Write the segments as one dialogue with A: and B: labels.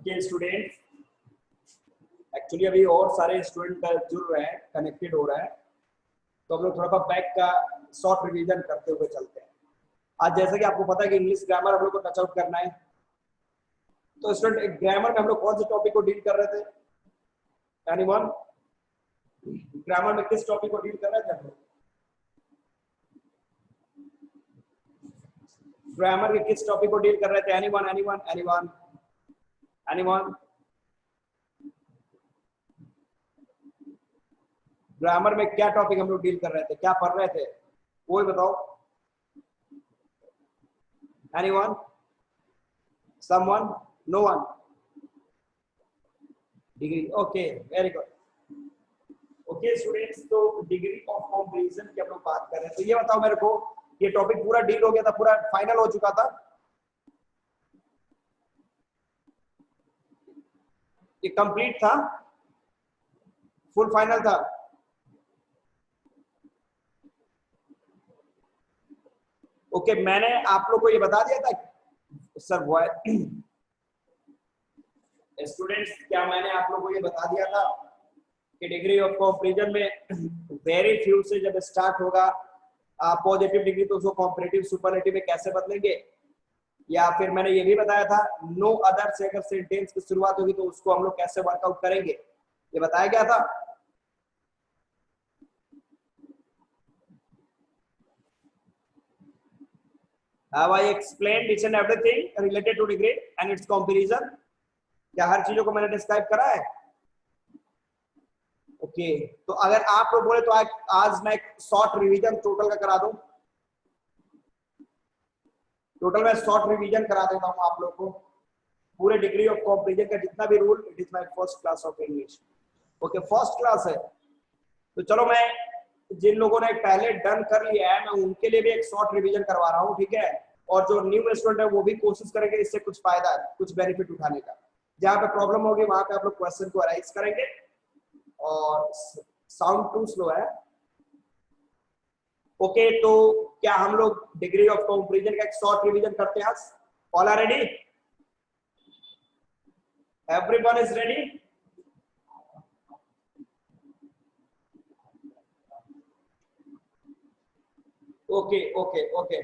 A: Okay student, actually अभी और सारे स्टूडेंट जुड़ रहे हैं, कनेक्टेड हो रहा है, तो हम लोग थोड़ा सा बैक का शॉर्ट रिवीजन करते हुए चलते हैं। आज जैसा कि आपको पता है कि इंग्लिश ग्रामर हम लोग को टच आउट करना है, तो स्टूडेंट ग्रामर में हम लोग कौन से टॉपिक को डील कर रहे थे? एनीवन? ग्रामर में किस टॉपिक को डील कर रहे थे हम लोग? ग्रामर के किस टॉपिक को डील कर रहे थे? Anyone anyone anyone anyone? Grammar में क्या टॉपिक हम लोग डील कर रहे थे, क्या पढ़ रहे थे, वो ही बताओ। Anyone? Someone? No one? Degree, okay, very good. Okay students, तो डिग्री ऑफ कंपैरिजन की हम लोग बात कर रहे हैं, तो ये बताओ मेरे को, ये टॉपिक पूरा डील हो गया था, पूरा फाइनल हो चुका था? ये कंप्लीट था, फुल फाइनल था? ओके, मैंने आप लोग को ये बता दिया था सर स्टूडेंट्स, क्या मैंने आप लोग को ये बता दिया था कि डिग्री ऑफ कंपैरिजन में वेरी फ्यू से जब स्टार्ट होगा पॉजिटिव डिग्री, तो उसको कंपैरेटिव सुपरलेटिव में कैसे बदलेंगे? या फिर मैंने ये भी बताया था नो अदर से अगर सेंटेंस की शुरुआत होगी तो उसको हम लोग कैसे वर्कआउट करेंगे, ये बताया गया था। Have I explained each and everything related to degree and its comparison? क्या हर चीजों को मैंने डिस्क्राइब करा है? ओके, तो अगर आप लोग बोले तो आज मैं एक शॉर्ट रिवीजन टोटल का करा दूं। टोटल मैं शॉर्ट रिवीजन करा देता हूं आप लोग को, पूरे डिग्री ऑफ कंपैरिजन का जितना भी rule. It is my first class of English. Okay, first class है, तो चलो मैं जिन लोगों ने पहले डन कर लिया है मैं उनके लिए भी एक शॉर्ट रिवीजन करवा रहा हूँ, ठीक है? और जो न्यू स्टूडेंट है वो भी कोशिश करेंगे इससे कुछ फायदा, कुछ बेनिफिट उठाने का। जहाँ पे प्रॉब्लम होगी वहां पे आप लोग क्वेश्चन को अराइज करेंगे। और साउंड टू स्लो है। ओके, तो क्या हम लोग डिग्री ऑफ कंपैरिजन का एक शॉर्ट रिवीजन करते हैं? All are ready? Everyone is ready? Okay okay okay,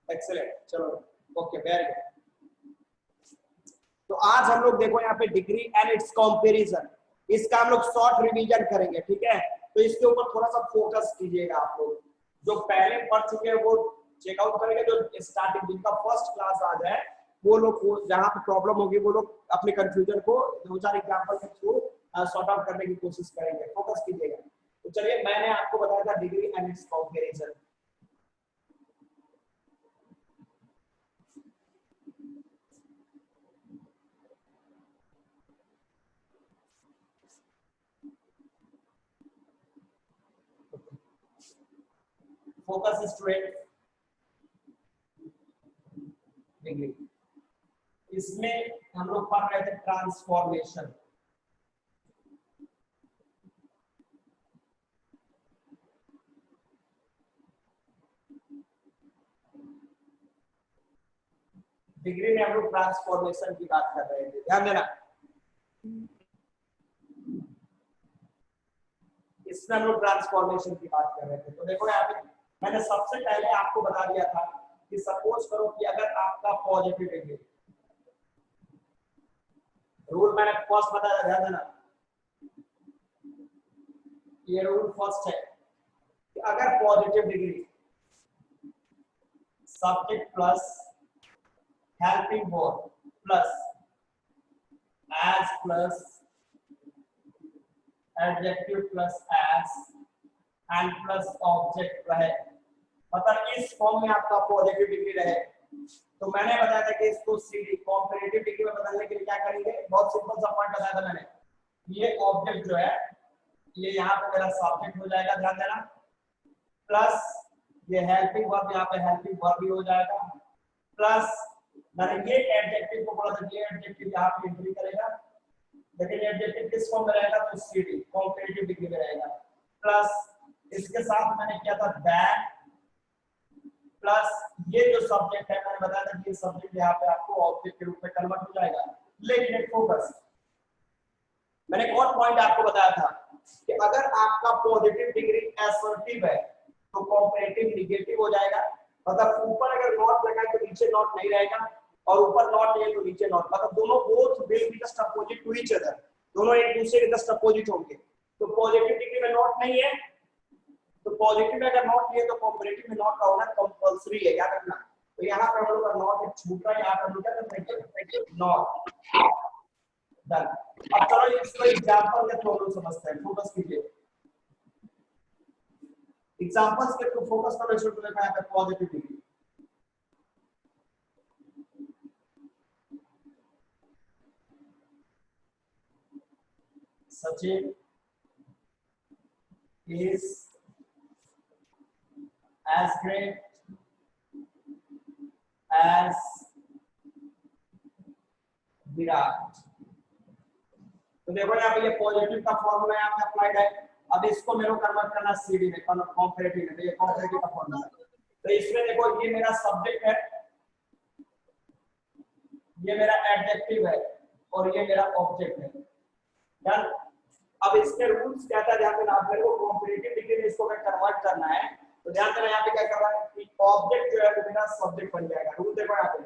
A: excellent, चलो ओके, वेरी गुड। तो आज हम लोग देखो यहाँ पे डिग्री एंड इट्स कंपैरिजन, इसका हम लोग शॉर्ट रिवीजन करेंगे, ठीक है? तो इसके ऊपर थोड़ा सा फोकस कीजिएगा। आप लोग जो पहले पढ़ चुके हैं वो चेकआउट करेंगे, जो स्टार्टिंग जिनका फर्स्ट क्लास आ जाए वो लोग, जहाँ पे प्रॉब्लम होगी वो लोग अपने कंफ्यूजन को 2-4 एग्जांपल के थ्रू सॉर्ट आउट करने की कोशिश करेंगे। फोकस कीजिएगा। तो चलिए, मैंने आपको बताया था degree and it's comparison. Focus student, degree, इसमें हम लोग पढ़ रहे थे ट्रांसफॉर्मेशन। डिग्री में हम लोग ट्रांसफॉर्मेशन की बात कर रहे थे, ध्यान देना। इसमें हम लोग ट्रांसफॉर्मेशन की बात कर रहे थे। तो देखो यहाँ पे मैंने सबसे पहले आपको बता दिया था कि सपोज करो कि अगर आपका पॉजिटिव डिग्री, रूल मैंने फर्स्ट बताया, ध्यान देना, ये रूल फर्स्ट है कि अगर positive degree subject plus helping verb plus as plus adjective plus as and plus object रहे, मतलब इस फॉर्म में आपका पॉजिटिव डिग्री रहे, तो मैंने बताया था कि इसको सीडी कंपैरेटिव डिग्री में बदलने के लिए क्या करेंगे? बहुत सिंपल सा पॉइंट बताया था मैंने। ये ऑब्जेक्ट जो है ये यहाँ पे मेरा सब्जेक्ट हो जाएगा, ध्यान देना, प्लस ये हेल्पिंग वर्ब, यहाँ पे हेल्पिंग वर्ब भी हो जाएगा, प्लस मैंने ये एडजेक्टिव को बोला था, ये एडजेक्टिव यहाँ पे एंट्री करेगा, लेकिन एडजेक्टिव किस फॉर्म में रहेगा? तो सीडी कंपैरेटिव डिग्री में रहेगा, प्लस इसके साथ मैंने किया था दैट, प्लस ये जो सब्जेक्ट है मैंने बताया था कि ये सब्जेक्ट यहाँ पे आपको ऑब्जेक्ट के रूप में कन्वर्ट हो जाएगा, लेकिन फोकस, मैंने एक और पॉइंट आपको बताया था कि अगर आपका पॉजिटिव डिग्री असर्टिव है तो कॉम्पैरेटिव निगेटिव हो जाएगा। मतलब ऊपर अगर नॉट लगा है तो नीचे नॉट नहीं रहेगा, और ऊपर नॉट नहीं है तो नीचे नॉट, मतलब दोनों both will be just opposite to each other, दोनों एक दूसरे के जस्ट अपोजिट होंगे। तो पॉजिटिव डिग्री में नॉट नहीं है तो पॉजिटिव में अगर नॉट नहीं है तो कॉम्पैरेटिव में नॉट का होना कंपल्सरी है, याद रखना। तो यहाँ पे हम लोग का नॉट एक छूट रहा है, यहाँ पे हम लोग क्या करते हैं नॉट डन। अब चलो इसको एग्जांपल के थ्रू हम समझते हैं, फोकस कीजिए। एग्जांपल्स के थ्रू फोकस करो स्टूडेंट ने कहा है positive degree. Sachin is as great as Virat. तो देखो यहाँ पे ये पॉजिटिव का फॉर्मूला यहाँ पे अप्लाइड है। अब इसको मेरे को कन्वर्ट करना सीडी में, कॉम्पैरेटिव में, तो ये कॉम्पैरेटिव का फॉर्मूला है। तो इसमें देखो ये मेरा सब्जेक्ट है, ये मेरा एडजेक्टिव है और ये मेरा ऑब्जेक्ट है। डन। अब इसके रूल्स क्या था, ध्यान देना। आप मेरे को कॉम्पैरेटिव डिग्री में इसको अगर कन्वर्ट करना है तो ध्यान देना यहाँ पे क्या कर रहा है कि ऑब्जेक्ट जो है वो मेरा सब्जेक्ट बन जाएगा। रूल देखो यहाँ पे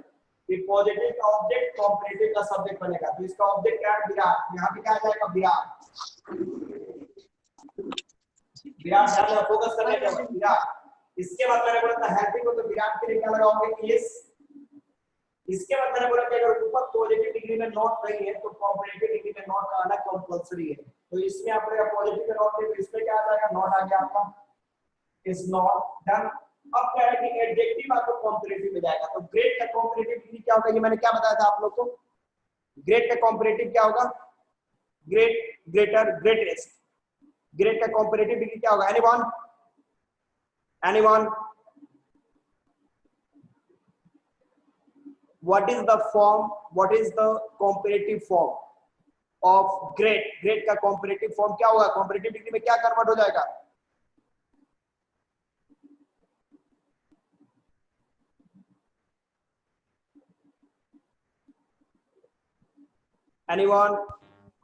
A: कि पॉजिटिव का ऑब्जेक्ट कॉम्पैरेटिव का सब्जेक्ट बनेगा। तो इसका ऑब्जेक्ट क्या है विराट, यहाँ पे क्या आ जाएगा विराट। विराट ध्यान फोकस करने के बाद विराट। इसके बाद मैंने बोला था हेल्पिंग को, तो विराट के लिए क्या लगाओगे इस। इसके बाद मैंने बोला कि अगर ऊपर पॉजिटिव डिग्री में नॉट नहीं है तो कॉम्पैरेटिव डिग्री में नॉट का आना कंपल्सरी है। तो इसमें आपका पॉजिटिव में नॉट है तो इसमें क्या आ जाएगा नॉट आ गया आपका इज नॉट। डन। अब क्या है कि एडजेक्टिव आपको कॉम्पैरेटिव में जाएगा। तो ग्रेट का कॉम्पैरेटिव डिग्री क्या होगा, ये मैंने क्या बताया था आप लोग को। ग्रेट का कॉम्पैरेटिव क्या होगा, ग्रेट, ग्रेटर, ग्रेटेस्ट। ग्रेट का कॉम्पैरेटिव डिग्री क्या होगा, anyone, anyone. What is the form? What is the comparative form of great? Great का comparative form क्या होगा, comparative degree में क्या कन्वर्ट हो जाएगा। Anyone?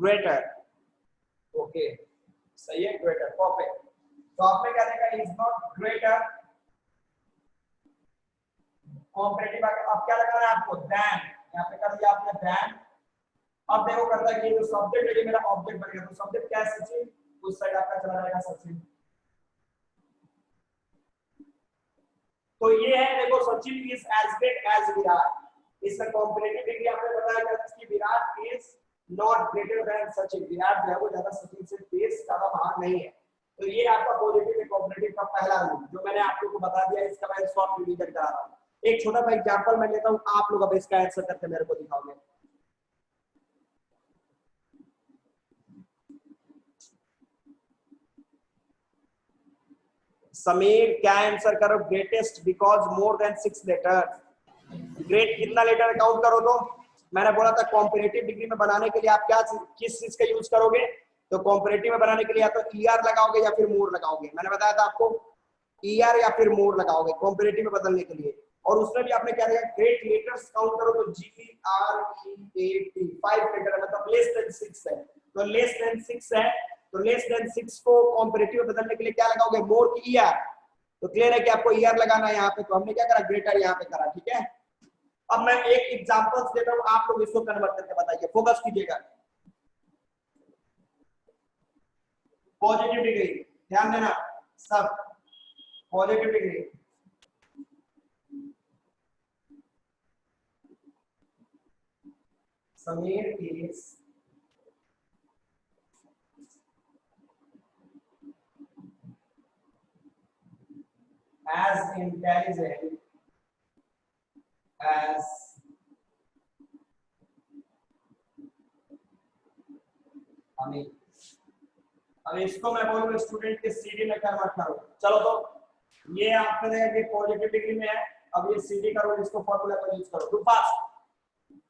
A: Greater. Okay. सही है, greater. Perfect. तो आपने क्या देखा, is not greater. Comparative अब क्या लगाना है आपको, than। यहाँ पे कर दिया आपने than। अब देखो करता है कि जो सब्जेक्ट है ये मेरा ऑब्जेक्ट बन गया। तो सब्जेक्ट क्या है सचिन, उस साइड आपका चला जाएगा सचिन। तो ये है देखो Sachin is as great as Virat. इसका कॉम्पैरेटिव डिग्री आपने बताया था कि Virat is not greater than Sachin. Virat जो है वो ज्यादा सचिन से तेज ज्यादा बाहर नहीं है। तो ये आपका पॉजिटिव में कॉम्पैरेटिव का पहला रूल जो मैंने आप लोगों को बता दिया। इसका मैं शॉर्ट रिवीजन करा रहा हूं। एक छोटा सा एग्जांपल मैं लेता हूं, आप लोग अब इसका आंसर करके मेरे को दिखाओगे। समीर क्या आंसर करो, greatest because more than 6 letters. Great कितना लेटर काउंट करो, तो मैंने बोला था कॉम्पैरेटिव डिग्री में बनाने के लिए आप क्या किस चीज का यूज करोगे, तो कॉम्पैरेटिव में बनाने के लिए या तो ईआर लगाओगे या फिर मोर लगाओगे। मैंने बताया था आपको ईआर या फिर मोर लगाओगे कॉम्पैरेटिव में बदलने के लिए। और उसमें भी आपने क्या लिखा, ग्रेट लेटर्स काउंट करो तो GREAT 5 लेटर है, मतलब लेस देन 6 है। तो लेस देन 6 है, तो लेस देन 6 को कॉम्पैरेटिव में बदलने के लिए क्या लगाओगे, मोर की ईआर। तो क्लियर है कि आपको ईआर लगाना है यहाँ पे। तो हमने क्या करा, ग्रेटर यहाँ पे करा, ठीक है। अब मैं एक एग्जांपल्स देता हूं, आप लोग इसको कन्वर्ट करके बताइए, फोकस कीजिएगा। पॉजिटिव डिग्री ध्यान देना सब, positive degree Sameer is as intelligent as हमें। अब इसको मैं बोलूंगा स्टूडेंट के सीडी में कन्वर्ट करो। चलो तो ये आपने देखा कि पॉजिटिव डिग्री में है। अब ये सीडी करो, इसको फॉर्मूला को यूज करो। डू फास्ट,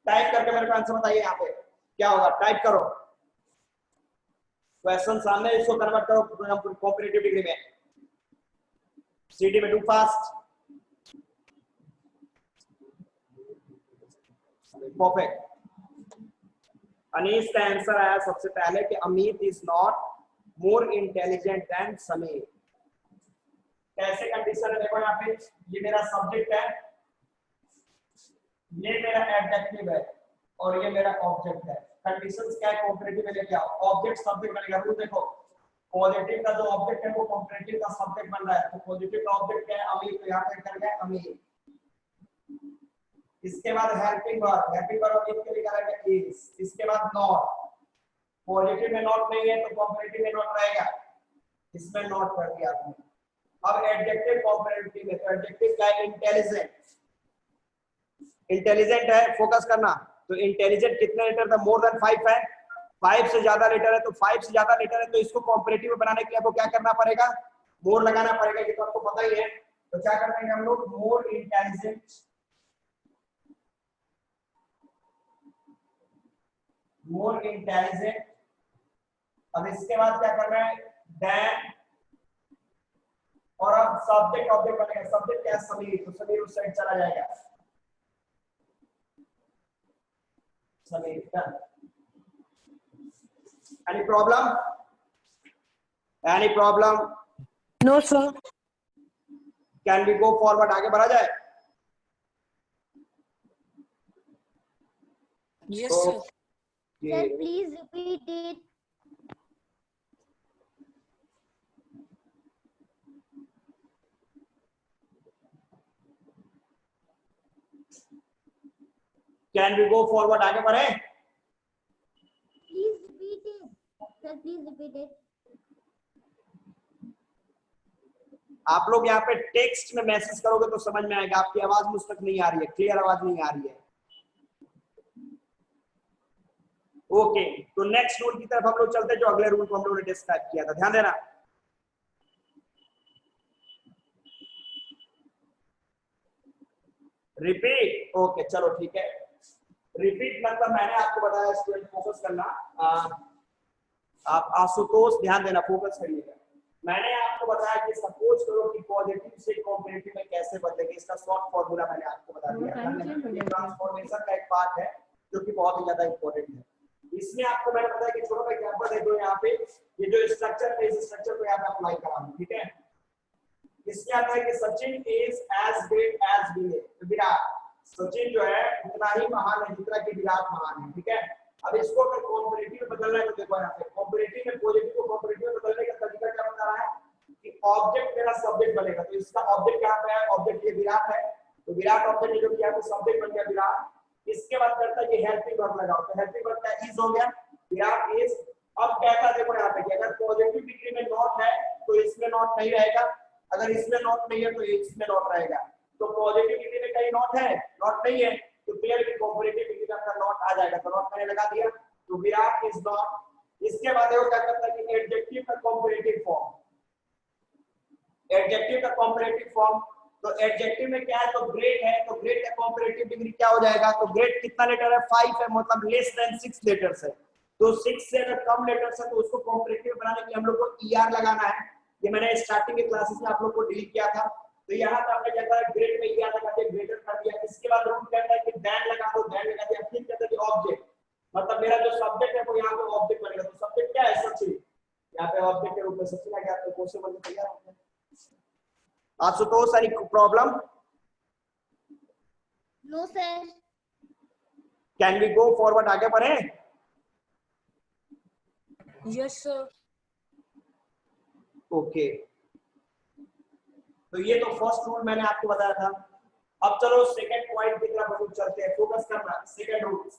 A: टाइप करके मेरे को आंसर बताइए यहाँ पे क्या होगा। टाइप करो क्वेश्चन सामने, इसको कन्वर्ट करो कॉम्पैरेटिव डिग्री में। सीडी में डू फास्ट, परफेक्ट। अनीस का आंसर आया सबसे पहले कि Amit is not more intelligent then Sameer. कैसे कंडीशन है देखो यहाँ पे, ये मेरा सब्जेक्ट है, ये मेरा एडजेक्टिव है और ये मेरा ऑब्जेक्ट है। कंडीशंस क्या है, कॉम्परेटिव में लेके आओ, ऑब्जेक्ट सब्जेक्ट बनेगा। रूल देखो, पॉजिटिव का जो ऑब्जेक्ट है वो कॉम्परेटिव का सब्जेक्ट बन रहा है, तो पॉजिटिव का ऑब्जेक्ट क्या है, अमीर, तो यहाँ पे कर गया अमीर। इसके बाद हेल्पिंग वर्ब, हेल्पिंग वर्ब अमीर के लिए करेंगे इज। इसके बाद नॉट, पॉजिटिव में नॉट नहीं है तो कॉम्परेटिव में नॉट रहेगा, इसमें नॉट कर दिया आपने। अब एडजेक्टिव कॉम्परेटिव में, तो एडजेक्टिव क्या है, इंटेलिजेंट। इंटेलिजेंट है, फोकस करना, तो इंटेलिजेंट कितने लेटर था, मोर देन 5 है, 5 से ज्यादा लेटर है, तो 5 से ज्यादा लेटर है तो इसको कॉम्परेटिव बनाने के लिए आपको क्या करना पड़ेगा, मोर लगाना पड़ेगा, ये तो आपको पता ही है। तो क्या कर देंगे हम लोग, मोर इंटेलिजेंट, मोर इंटेलिजेंट। अब इसके बाद क्या करना है, देन, और अब सब्जेक्ट ऑब्जेक्ट बनेगा, सब्जेक्ट क्या है, समीर, तो समीर उस साइड चला जाएगा, Sameer. Any problem? Any problem?
B: No, sir.
A: Can we go forward? आगे बढ़ा जाए?
B: Yes, sir.
C: Sir, please repeat it.
A: Can we go forward? आगे बढ़े?
C: Please repeat it. Sir, please repeat it.
A: आप लोग यहाँ पे टेक्स्ट में मैसेज करोगे तो समझ में आएगा, आपकी आवाज मुझ तक नहीं आ रही है, क्लियर आवाज नहीं आ रही है। ओके, तो नेक्स्ट रूल की तरफ हम लोग चलते हैं, जो अगले रूल को हम लोगों ने डिस्क्राइब किया था, ध्यान देना। रिपीट, ओके चलो ठीक है। रिपीट मतलब मैंने आपको बताया, स्टूडेंट फोकस करना, आप आशुतोष ध्यान देना, फोकस करिएगा। मैंने आपको बताया कि सपोज करो कि पॉजिटिव से कॉम्परेटिव में कैसे बदलेंगे, इसका शॉर्ट फॉर्मूला मैंने आपको बता दिया। ट्रांसफॉर्मेशन का एक पार्ट है जो कि बहुत ही ज्यादा इंपॉर्टेंट है। इसमें आपको मैंने बताया कि छोटा सा एग्जांपल है, जो यहाँ पे ये जो स्ट्रक्चर है, इस स्ट्रक्चर को यहाँ पे अप्लाई कराना, ठीक है। इसमें आता है कि Sachin is as great as Virat, Sachin जो है उतना ही महान है जितना कि विराट महान है, ठीक है। अब इसको अगर कॉम्परेटिव में बदलना है तो देखो यहाँ पे कॉम्परेटिव में पॉजिटिव को कॉम्परेटिव में बदलने का तरीका क्या बता रहा है कि ऑब्जेक्ट मेरा सब्जेक्ट बनेगा, तो इसका ऑब्जेक्ट कहाँ पे है, ऑब्जेक्ट ये विराट है, तो विराट ऑब्जेक्ट जो किया तो सब्जेक्ट बन गया विराट। इसके बाद करता है ये हेल्पिंग वर्ब लगाओ, तो हेल्पिंग वर्ब का इज हो गया, विराट इज। अब कहता है देखो यहाँ पे कि अगर पॉजिटिव डिग्री में नॉट है तो इसमें नॉट नहीं रहेगा, अगर इसमें नॉट नहीं है तो इसमें नॉट रहेगा। तो पॉजिटिव डिग्री में कहीं नॉट है, नॉट नहीं है, तो क्लियर कॉम्परेटिव डिग्री में आपका नॉट आ जाएगा, तो नॉट मैंने लगा दिया, तो विराट इज नॉट। इसके बाद वो क्या करता है कि एडजेक्टिव का कॉम्परेटिव फॉर्म, एडजेक्टिव का कॉम्परेटिव फॉर्म, तो एडजेक्टिव में क्या है, तो ग्रेट है, तो ग्रेट का कॉम्परेटिव डिग्री क्या हो जाएगा, तो ग्रेट कितना लेटर है, 5 है, मतलब लेस देन 6 लेटर्स है, तो 6 से अगर कम लेटर्स है तो उसको कॉम्परेटिव बनाने के लिए हम लोग को ईआर लगाना है। ये मैंने स्टार्टिंग के क्लासेस में आप लोग को डील किया था, तो यहाँ पे आपने क्या करा, ग्रेट में ईआर लगा दिया, ग्रेटर कर दिया। इसके बाद रूल कहता है कि देन लगा दो, देन लगा दिया, फिर कहता है कि ऑब्जेक्ट, मतलब मेरा जो सब्जेक्ट है वो यहाँ पे ऑब्जेक्ट बनेगा, तो सब्जेक्ट क्या है, सचिन, यहाँ पे ऑब्जेक्ट के रूप में सचिन आ गया, तो क्वेश्चन बनने तैयार हो गया। Ashutosh any problem?
C: No, sir.
A: Can we go forward, आगे बढ़े?
B: Yes, sir.
A: ओके, तो ये तो फर्स्ट रूल मैंने आपको बताया था। अब चलो सेकंड पॉइंट की तरफ हम चलते हैं, फोकस करना, सेकंड रूल।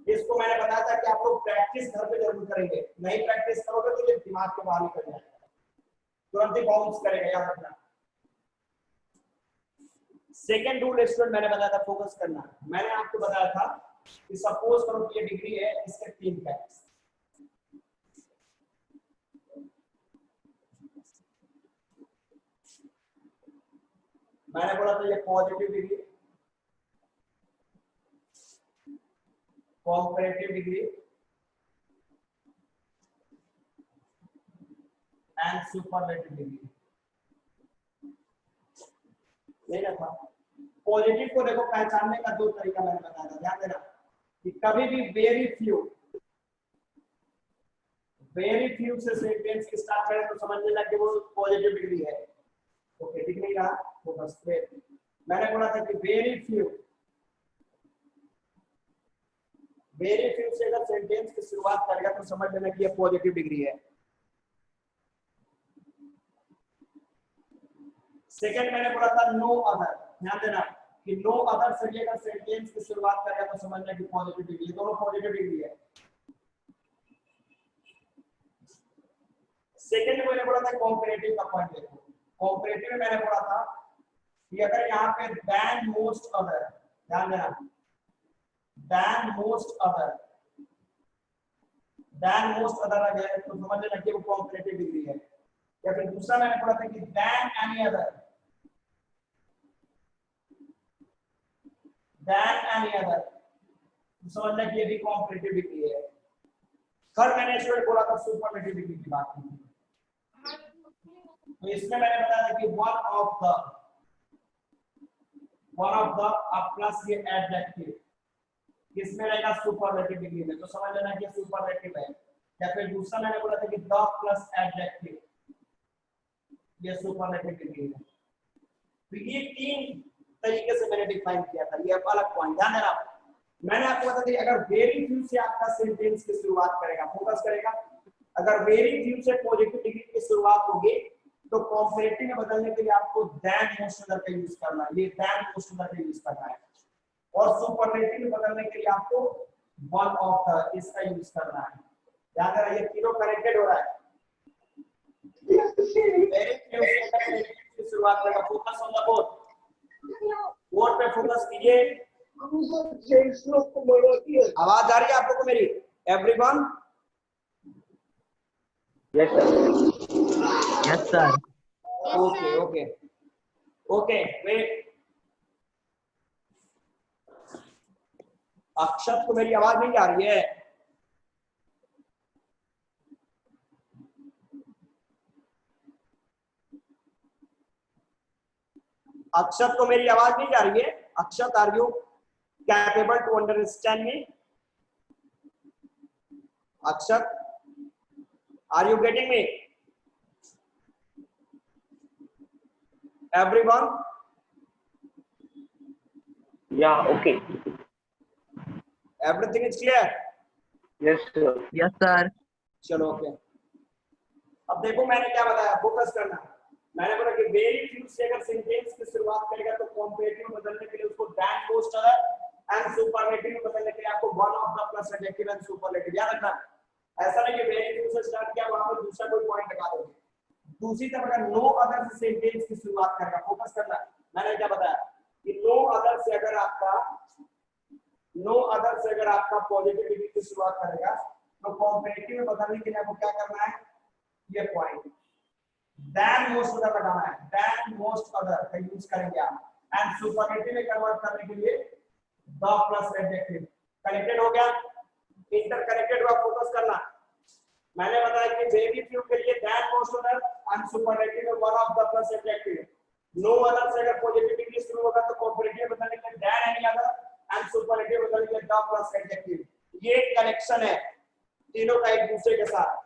A: इसको मैंने बताया था कि आप लोग प्रैक्टिस घर पे जरूर करेंगे, नहीं प्रैक्टिस करोगे तो ये दिमाग के बाहर निकल जाएगा, तुरंत ही बाउंस करेगा, याद रखना। सेकंड रूल स्टूडेंट मैंने बताया था फोकस करना, मैंने आपको बताया था कि सपोज करो कि ये डिग्री है, इसके 3 फैक्ट्स, मैंने बोला था ये positive degree, comparative degree and superlative degree, नहीं ना था। पॉजिटिव को देखो पहचानने का 2 तरीका मैंने बताया था, ध्यान देना। कि कभी भी वेरी फ्यू से सेंटेंस की स्टार्ट करें तो समझ लेना कि वो पॉजिटिव डिग्री है। ओके, ठीक नहीं रहा तो बस मैंने बोला था कि वेरी फ्यू से अगर सेंटेंस की शुरुआत करेगा तो समझ लेना कि ये पॉजिटिव डिग्री है। सेकंड मैंने बोला था नो अदर, ध्यान देना कि नो अदर से अगर सेंटेंस की शुरुआत करेगा तो समझना कि पॉजिटिव डिग्री, दोनों पॉजिटिव डिग्री है। सेकंड मैंने बोला था कॉम्पैरेटिव का पॉइंट देखो। कॉम्पैरेटिव में मैंने बोला था कि अगर यहाँ पे देन मोस्ट अदर, ध्यान देना देन मोस्ट अदर आ गया तो समझ लेना कि वो कॉम्पैरेटिव डिग्री है। या फिर दूसरा मैंने बोला था कि देन एनी अदर, समझना कि ये भी कॉम्पैरेटिव डिग्री है। थर्ड मैंने इसमें बोला था सुपरलेटिव डिग्री की बात की, तो इसमें मैंने बताया था कि वन ऑफ द प्लस ये एडजेक्टिव किसमें रहेगा सुपरलेटिव डिग्री में, तो समझ लेना कि सुपरलेटिव है। या फिर दूसरा मैंने बोला था कि द प्लस एडजेक्टिव ये सुपरलेटिव डिग्री है। तो ये तीन तरीके से मैंने डिफाइन किया था, ये अलग पॉइंट ध्यान देना। मैंने आपको बताया कि अगर वेरी फ्यू से आपका सेंटेंस की शुरुआत करेगा, फोकस करेगा, अगर वेरी फ्यू से पॉजिटिव डिग्री की शुरुआत होगी तो कॉम्पैरेटिव में बदलने के लिए आपको देन मोस्ट अदर का यूज करना है, ये देन मोस्ट अदर का यूज करना है। और सुपरलेटिव में बदलने के लिए आपको वन ऑफ द इसका यूज करना है। ध्यान देना ये तीनों कनेक्टेड हो रहा है। वेरी फ्यू से सेंटेंस की शुरुआत करेगा, फोकस ऑन द बोर्ड पे फोकस कीजिए। आवाज आ रही है आप लोगों को मेरी? Everyone?
D: Yes sir.
A: Okay wait. Akshat को मेरी आवाज नहीं आ रही है? अक्षत को मेरी आवाज नहीं जा रही है? Akshat, are you capable to understand me? Akshat, are you getting me? Everyone?
D: या okay.
A: Everything is clear?
D: Yes sir.
A: चलो ओके। अब देखो मैंने क्या बताया, फोकस करना। मैंने बोला कि वेरी फ्यू से अगर सेंटेंस की शुरुआत करेगा तो कॉम्पैरेटिव में बदलने के लिए उसको than most other and superlative में बदलने के लिए आपको one of the plus adjective and superlative. याद रखना, ऐसा नहीं कि वेरी फ्यू से स्टार्ट किया वहां पर दूसरा कोई पॉइंट लगा दोगे। दूसरी तरफ अगर नो अदर से सेंटेंस की शुरुआत करेगा, फोकस करना। मैंने क्या बताया कि नो अदर से अगर आपका पॉजिटिव डिग्री की शुरुआत करेगा तो कॉम्पैरेटिव में बदलने के लिए आपको क्या करना है, ये पॉइंट देन मोस्ट अदर लगाना है। देन मोस्ट अदर का यूज करेंगे आप एंड सुपरलेटिव में कन्वर्ट करने के लिए द प्लस एडजेक्टिव। कनेक्टेड हो गया? इंटर कनेक्टेड हुआ, फोकस करना। मैंने बताया कि वेरी फ्यू के लिए than most other and superlative में one of the plus adjective. No other से अगर पॉजिटिव डिग्री शुरू होगा तो कॉम्पैरेटिव में बदलने के लिए than any other and superlative में बदलने के लिए द प्लस एडजेक्टिव। ये कनेक्शन है तीनों का एक दूसरे के साथ।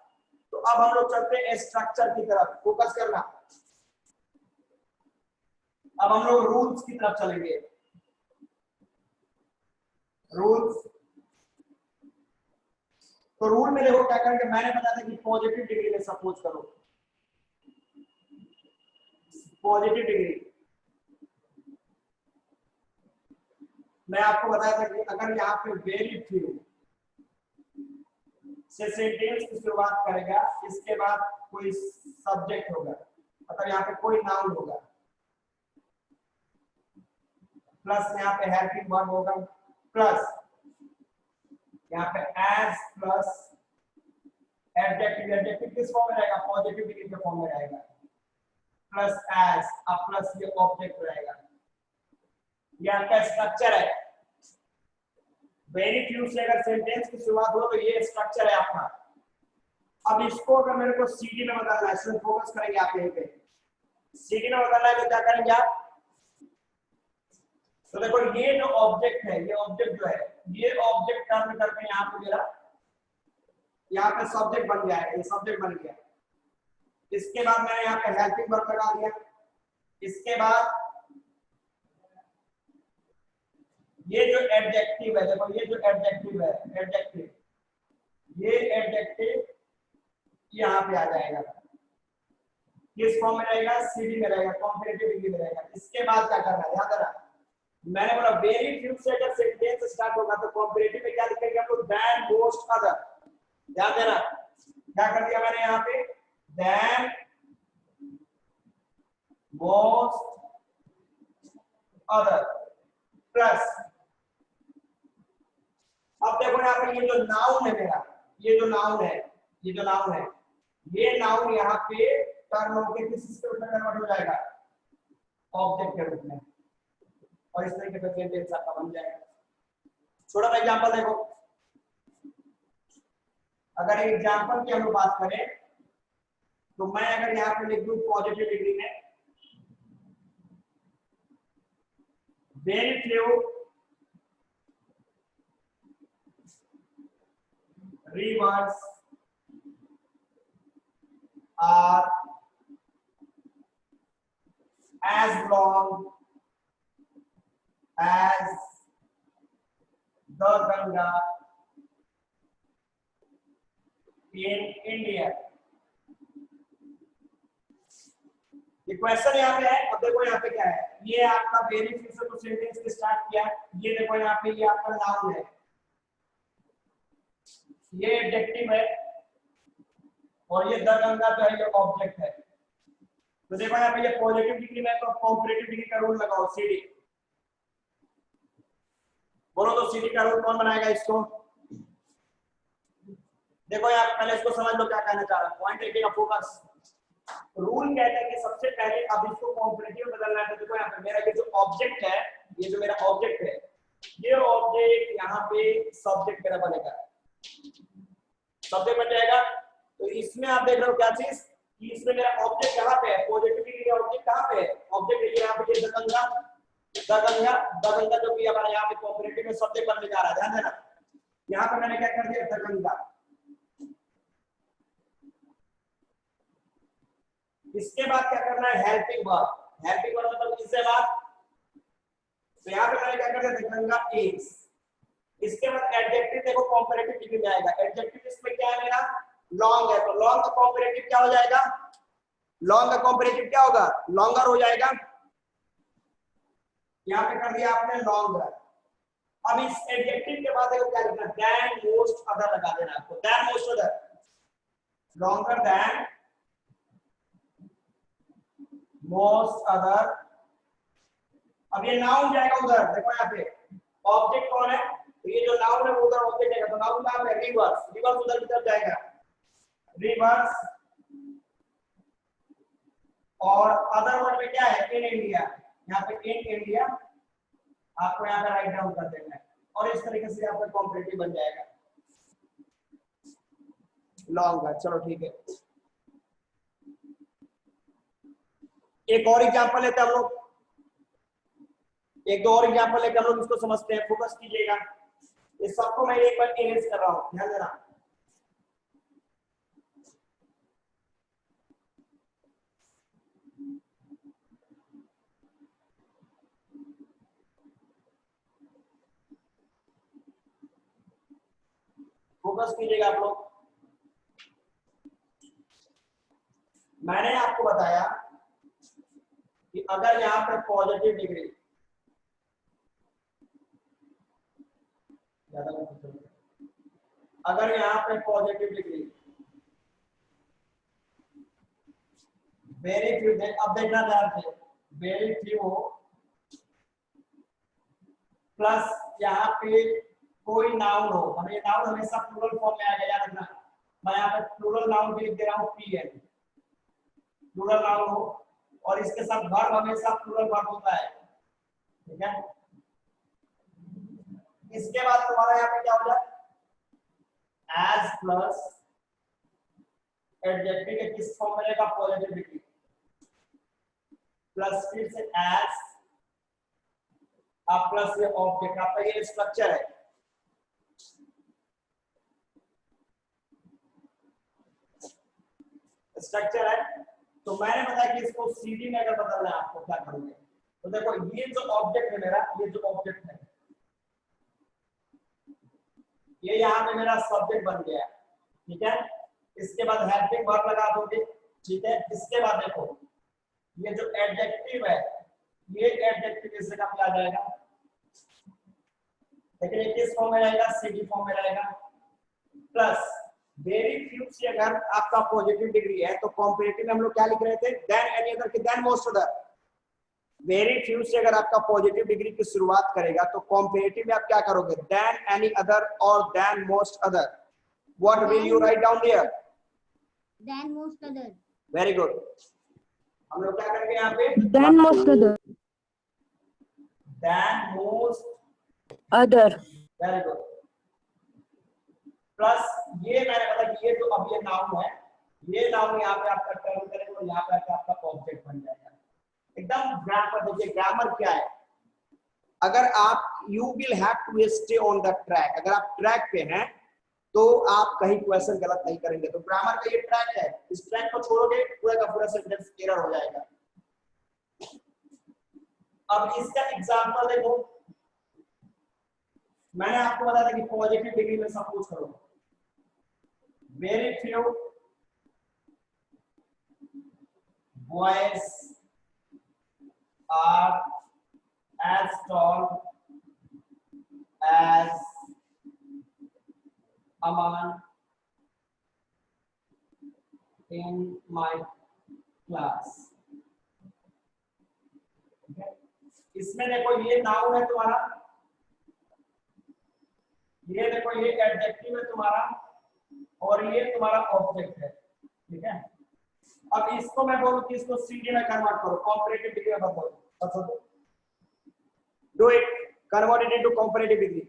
A: तो अब हम लोग चलते हैं स्ट्रक्चर की तरफ, फोकस करना। अब हम लोग रूल्स की तरफ चलेंगे। रूल्स, तो रूल में देखो क्या करेंगे, मैंने बताया था कि पॉजिटिव डिग्री में सपोज करो, पॉजिटिव डिग्री मैं आपको बताया था कि अगर यहाँ पे वेरी फ्यू से सेंटेंस की शुरुआत करेगा, इसके बाद कोई सब्जेक्ट होगा, मतलब यहाँ पे कोई नाउन होगा, प्लस यहाँ पे हेल्पिंग वर्ब होगा, प्लस यहाँ पे एज प्लस एडजेक्टिव। एडजेक्टिव किस फॉर्म में रहेगा? पॉजिटिव डिग्री के फॉर्म में रहेगा, प्लस एज, अब प्लस ये ऑब्जेक्ट रहेगा। ये आपका स्ट्रक्चर है। वेरी फ्यू से अगर सेंटेंस की शुरुआत हो तो ये स्ट्रक्चर है आपका। अब इसको अगर मेरे को सीडी में बदलना है, इसमें फोकस करेंगे आप यहीं पे। सीडी में बदलना है तो क्या करेंगे आप? तो देखो ये जो ऑब्जेक्ट है, ये ऑब्जेक्ट जो है ये ऑब्जेक्ट टर्न करके यहाँ पे मेरा यहाँ पे सब्जेक्ट बन गया है, ये सब्जेक्ट बन गया। इसके बाद मैंने यहाँ पे हेल्पिंग वर्ब लगा दिया। इसके बाद ये जो एडजेक्टिव है, देखो ये जो एडजेक्टिव है, एडजेक्टिव, ये एडजेक्टिव यहाँ पे आ जाएगा। किस फॉर्म में रहेगा? सीडी में रहेगा, कॉम्पैरेटिव डिग्री में रहेगा। इसके बाद क्या करना है, याद रखना, मैंने बोला वेरी फ्यू से अगर सेंटेंस स्टार्ट होगा तो कॉम्पैरेटिव में क्या लिखेंगे हम लोग? Than most other. ध्यान देना, क्या कर दिया मैंने यहाँ पे? Than most other plus. अब देखो यहाँ पे ये जो नाउन है मेरा, ये जो नाउन है, ये जो नाउन है, ये नाउन यहाँ पे टर्न होकर किस रूप में कन्वर्ट हो जाएगा? ऑब्जेक्ट के रूप में। और इस तरीके से सेंटेंस आपका बन जाएगा। छोटा सा एग्जांपल देखो, अगर एग्जांपल की हम लोग बात करें तो मैं अगर यहाँ पे लिख दूं पॉजिटिव डिग्री में, very few rivers are as long as the Ganga in India। ये क्वेश्चन यहाँ पे है। अब देखो यहाँ पे क्या है, ये आपका वेरी फ्यू से तो सेंटेंस के स्टार्ट किया। ये देखो यहाँ पे ये आपका नाउन है, ये एडजेक्टिव है, और ये द गंगा जो है ये ऑब्जेक्ट है। तो देखो यहाँ पे ये पॉजिटिव डिग्री में, तो कॉम्पैरेटिव डिग्री का रूल लगाओ, सीडी। बोलो तो सीडी का रूल कौन बनाएगा इसको? देखो यार पहले इसको समझ लो क्या कहना चाह रहा हूं, पॉइंट रखिएगा, फोकस। रूल कहता है कि सबसे पहले अब इसको कॉम्पैरेटिव में बदलना है। तो देखो यहाँ पे मेरा ये जो ऑब्जेक्ट है, ये जो मेरा ऑब्जेक्ट है, ये ऑब्जेक्ट यहाँ पे सब्जेक्ट मेरा बनेगा, सब्जेक्ट बन जाएगा। तो इसमें आप देख रहे हो क्या चीज कि इसमें मेरा ऑब्जेक्ट कहाँ पे है? पॉजिटिव डिग्री ऑब्जेक्ट कहाँ पे है? ऑब्जेक्ट है यहाँ पे, ये दगंगा, दगंगा, दगंगा जो कि हमारा यहाँ पे कॉम्पैरेटिव में सब्जेक्ट बनने जा रहा है। ध्यान देना, यहाँ पे मैंने क्या कर दिया? दगंगा। इसके बाद क्या करना है? Helping verb. हेल्पिंग वर्ब मतलब इससे बाद, तो यहाँ पे मैंने क्या कर दिया? दगंगा इज। इसके बाद एडजेक्टिव देखो कॉम्पैरेटिव डिग्री में आएगा। एडजेक्टिव इसमें क्या है मेरा? लॉन्ग है, तो लॉन्ग का कॉम्पैरेटिव क्या हो जाएगा? लॉन्ग का कॉम्पैरेटिव क्या होगा? लॉन्गर हो जाएगा। यहाँ पे कर दिया आपने लॉन्गर। अब इस एडजेक्टिव के बाद देखो क्या लिखना? देन मोस्ट अदर लगा देना आपको। Than most other, longer than most other. अब ये नाउन जाएगा उधर, देखो यहाँ पे ऑब्जेक्ट कौन है? तो ये जो नाउन है वो उधर ऑब्जेक्ट है। तो नाउन का है रिवर्स, रिवर्स उधर की तरफ जाएगा, रिवर्स। और अदर वर्ड में क्या है? In India. यहाँ पे इन इंडिया आपको यहाँ पे राइट डाउन कर देना है, और इस तरीके से आपका कॉम्पैरेटिव बन जाएगा लॉन्ग का। चलो ठीक है, एक और एग्जांपल लेते हैं हम लोग, एक दो और एग्जांपल लेकर हम लोग इसको समझते हैं। फोकस कीजिएगा, इस सबको मैं एक बार इरेज कर रहा हूं, ध्यान देना। फोकस कीजिएगा आप लोग। मैंने आपको बताया कि अगर यहाँ पे पॉजिटिव डिग्री, अगर यहाँ पे पॉजिटिव डिग्री वेरी फ्यू, अब देखना ध्यान से, वेरी फ्यू प्लस यहाँ पे कोई नाउन हो, मतलब ये नाउन हमेशा प्लूरल फॉर्म में आ गया, याद रखना। मैं यहाँ पे प्लूरल नाउन भी लिख दे रहा हूँ, पीएन, प्लूरल नाउन हो, और इसके साथ वर्ब हमेशा प्लूरल वर्ब होता है, ठीक है। इसके बाद तुम्हारा यहाँ पे क्या हो जाए? एज प्लस एडजेक्टिव के किस फॉर्म में रहेगा? पॉजिटिव डिग्री, प्लस फिर से एज, अब प्लस ये ऑब्जेक्ट। आपका ये स्ट्रक्चर है, स्ट्रक्चर है। तो मैंने बताया कि इसको सीडी में अगर बदलना है आपको क्या करोगे, तो देखो ये जो ऑब्जेक्ट है मेरा, ये जो ऑब्जेक्ट है ये यहाँ पे मेरा सब्जेक्ट बन गया, ठीक है। इसके बाद हेल्पिंग वर्ब लगा दोगे, ठीक है। इसके बाद देखो ये जो एडजेक्टिव है, ये एडजेक्टिव इस जगह पे आ जाएगा, लेकिन ये किस फॉर्म में रहेगा, सीडी फॉर्म में रहेगा। प्लस वेरी फ्यू से अगर आपका पॉजिटिव डिग्री है तो कॉम्परेटिव में हम लोग क्या लिख रहे थे, देन एनी अदर के than most other. Very few से अगर आपका पॉजिटिव डिग्री की शुरुआत करेगा तो कॉम्परेटिव में आप क्या करोगे, देन एनी अदर और than most other. What will you write down there,
C: Then most other.
A: Very good. हम लोग क्या करेंगे यहाँ पे,
B: Then most other.
A: Than most,
B: Other.
A: Very good. Plus ये मैंने बताया कि ये जो अब ये नाउन है, ये नाउन यहाँ पे आपका टर्न करेगा और यहाँ पे आपका ऑब्जेक्ट बन जाएगा। एकदम ग्रामर देखिए, ग्रामर क्या है, अगर आप you will have to stay on the track, अगर आप ट्रैक पे हैं तो आप कहीं क्वेश्चन गलत नहीं करेंगे। तो ग्रामर का ये ट्रैक है, इस ट्रैक को छोड़ोगे पूरा का पूरा सेंटेंस एरर हो जाएगा। अब इसका एग्जांपल देखो, मैंने आपको बताया था कि पॉजिटिव डिग्री में सब कुछ करो। Very few boys are as tall as Aman in my class। इसमें देखो ये नाउन है तुम्हारा, ये देखो ये एडजेक्टिव है तुम्हारा, और ये तुम्हारा ऑब्जेक्ट है, ठीक है। अब इसको मैं बोलूं कि इसको सीडी में कन्वर्ट करो, कॉम्परेटिव डिग्री में बदलो, do it, convert it into comparative degree.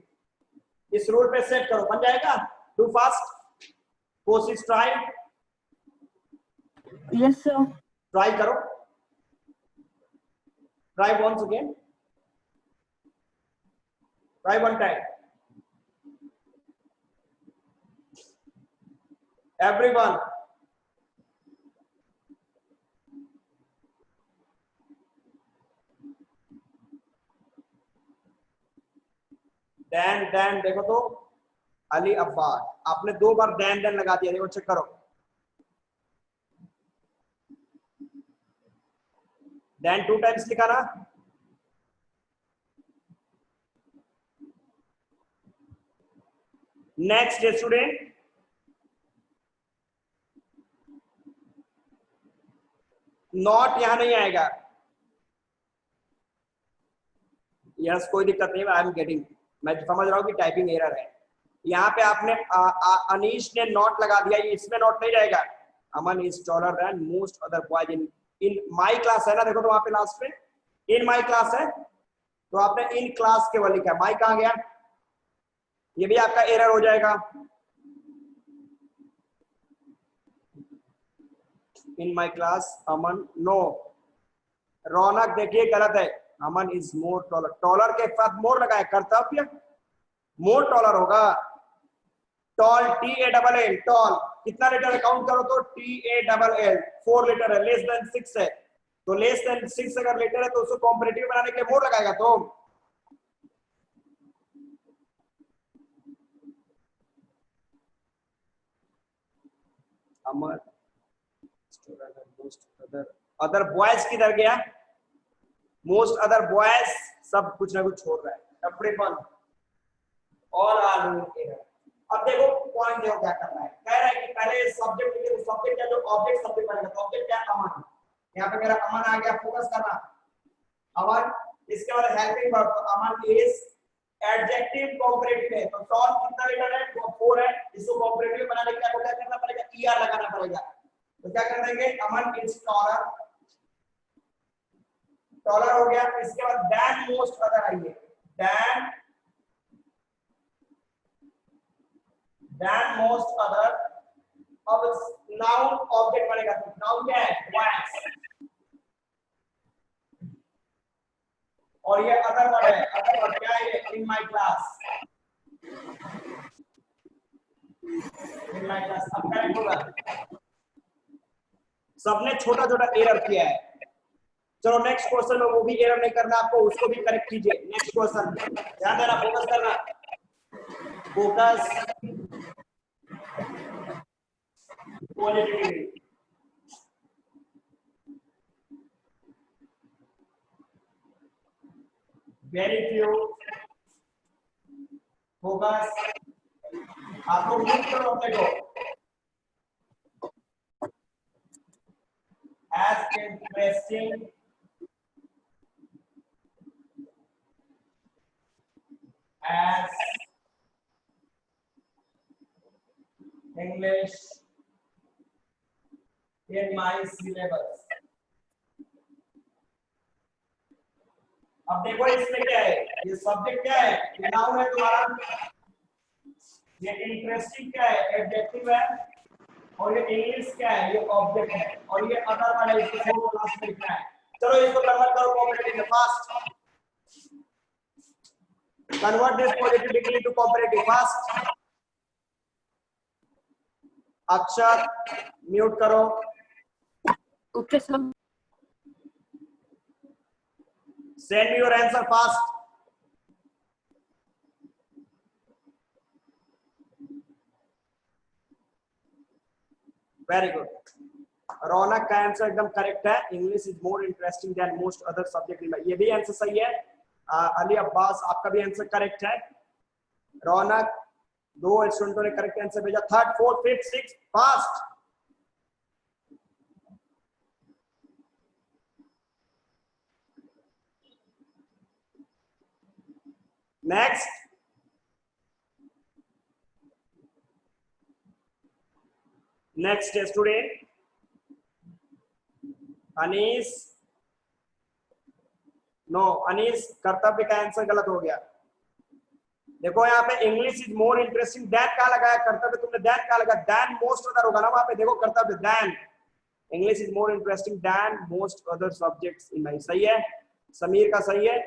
A: इस रूल पे सेट करो, बन जाएगा। डू फास्ट, कोशिश, ट्राई,
B: Yes, sir.
A: ट्राई करो, try once again, try one time, everyone. Then देखो तो अली अब्बास, आपने 2 बार देन लगा दिया, देखो चेक करो, देन 2 टाइम्स लिखा ना। नेक्स्ट स्टूडेंट, नॉट यहां नहीं आएगा, यस कोई दिक्कत नहीं, आई एम गेटिंग, मैं समझ रहा हूँ कि टाइपिंग एरर है। यहाँ पे आपने अनीश ने नॉट लगा दिया, ये इसमें नॉट नहीं रहेगा। Aman is taller than most other boys in my class है ना, देखो तो वहां पे लास्ट में इन माय क्लास है, तो आपने इन क्लास केवल लिखा है, माय कहाँ गया, ये भी आपका एरर हो जाएगा। In my class Aman, no. Raunak देखिए गलत है, Aman is more taller, taller के साथ मोर लगाए, कर्तव्य मोर टॉलर होगा। टॉल, TALL, टॉल कितना लेटर है काउंट करो तो, TALL 4 लेटर है, लेस देन 6 है, तो लेस देन 6 अगर लेटर है तो उसको कॉम्परेटिव बनाने के लिए मोर लगाएगा। तो अमर अदर बॉयज किधर गया, मोस्ट अदर बॉयज सब कुछ ना कुछ छोड़ रहा है, everyone, all are doing error. अब देखो पॉइंट देखो क्या कर रहा है, कह रहा है कि पहले सब्जेक्ट लिखे, तो सब्जेक्ट क्या, जो ऑब्जेक्ट सब्जेक्ट बनेगा, तो ऑब्जेक्ट क्या, अमन। यहाँ पे मेरा अमन आ गया, फोकस करना, अमन। इसके बाद हेल्पिंग वर्ब, तो अमन इज एडजेक्टिव कॉम्परेटिव है, तो टॉल कितना लेटर है, 4 है, इसको कॉम्परेटिव बनाने के लिए क्या करना पड़ेगा, ER लगाना पड़ेगा। तो क्या कर देंगे, अमन इज टॉलर, टॉलर हो गया। इसके बाद देन मोस्ट अदर आइए, देन मोस्ट अदर। अब नाउन ऑब्जेक्ट बनेगा, तो नाउन क्या है, बॉयज, और ये अदर वर्ड है, अदर वर्ड क्या है, in my class, in my class. अब करेक्ट होगा, सबने छोटा छोटा एरर किया है। चलो नेक्स्ट क्वेश्चन में वो भी एरर नहीं करना आपको, उसको भी करेक्ट कीजिए। नेक्स्ट क्वेश्चन ध्यान देना, फोकस करना, focus. Positivity, very few, focus. आप लोग म्यूट करो अपने को। as interesting as English in my syllabus। अब देखो इसमें क्या है, ये सब्जेक्ट क्या है, ये नाउन है तुम्हारा, ये इंटरेस्टिंग क्या है, एडजेक्टिव है, और ये इंग्लिश क्या है, ये ऑब्जेक्ट है, और ये अदर वाला इसको छोड़ लास्ट में लिखना है। चलो इसको कन्वर्ट करो कॉम्परेटिव में fast. Convert this positive degree to comparative fast. Akshar mute करो।
B: Okay, sir.
A: Send me your answer fast. Very good. Raunak का आंसर एकदम करेक्ट है। English is more interesting than most other subject in, ये भी answer सही है। अली अब्बास आपका भी आंसर करेक्ट है। रौनक, 2 स्टूडेंटों ने करेक्ट आंसर भेजा। 3rd 4th 5th 6th fast. Next next student Anees. No Anees, Kartavya का आंसर गलत हो गया। देखो यहाँ पे English is more interesting than कहा लगा है, कर्तव्य तुमने दैन कहा लगा, दैन मोस्ट अदर होगा ना वहां पे। देखो Kartavya than, English is more interesting than most other subjects in my, सही है। समीर का सही है।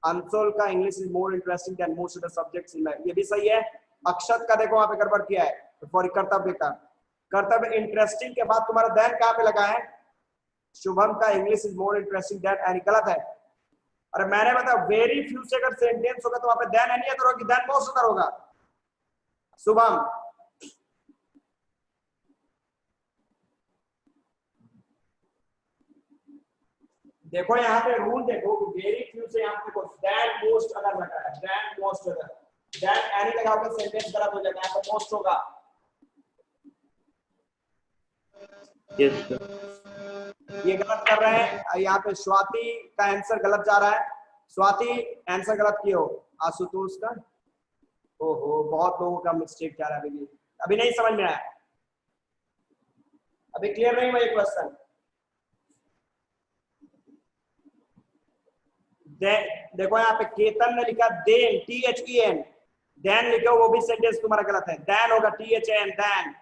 A: अंशुल का English is more interesting than most other subjects in my, ये भी सही है। अक्षत का देखो वहां पे गड़बड़ किया है फॉर कर्तव्य का। कर्तव्य इंटरेस्टिंग के बाद तुम्हारा दैन कहाँ पे लगा है। शुभम का English is more interesting than any, गलत है। अरे मैंने बताया वेरी फ्यू से अगर सेंटेंस होगा तो वहां पे दैन एनी अदर होगी, दैन मोस्ट अदर होगा। शुभम देखो यहाँ पे रूल देखो, वेरी फ्यू से यहाँ पे देखो दैन मोस्ट अदर लगा है, than most other, than any लगाओगे सेंटेंस गलत हो जाएगा, यहाँ पे मोस्ट होगा।
D: Yes, sir.
A: ये गलत कर रहे हैं। यहाँ पे स्वाति का आंसर गलत जा रहा है। स्वाति आंसर गलत किए हो। आशुतोष का, ओहो बहुत लोगों का मिस्टेक जा रहा है। अभी नहीं समझ में आया, अभी क्लियर नहीं हुआ ये क्वेश्चन। देखो यहाँ पे केतन ने लिखा देन, THEN, देन लिखो, वो भी सेंटेंस तुम्हारा गलत है। देन होगा THN, देन।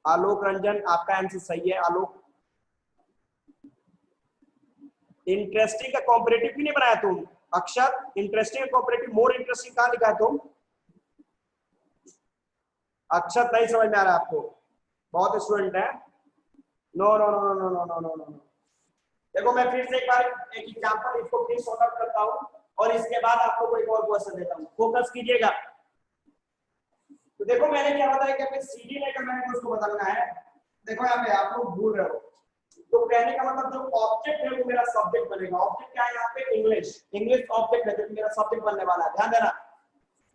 A: आलोक रंजन आपका आंसर सही है। आलोक, इंटरेस्टिंग का कॉम्परेटिव क्यों नहीं बनाया तुम। अक्षर, इंटरेस्टिंग कॉम्परेटिव मोर इंटरेस्टिंग कहां लिखा है तुम। अक्षर नहीं समझ में आ रहा है आपको, बहुत स्टूडेंट है। No no no no no no no no no. देखो मैं फिर से एक बार एक एग्जांपल इसको फिर सॉर्ट आउट करता हूं और इसके बाद आपको कोई और क्वेश्चन देता हूं, फोकस कीजिएगा। तो देखो मैंने क्या बताया कि सीडी लेकर मैंने उसको बदलना है। देखो यहाँ पे आप लोग भूल रहे हो, तो कहने का मतलब जो ऑब्जेक्ट है वो मेरा सब्जेक्ट बनेगा। ऑब्जेक्ट क्या है यहाँ पे, इंग्लिश, इंग्लिश ऑब्जेक्ट है जो मेरा सब्जेक्ट बनने वाला है, ध्यान देना।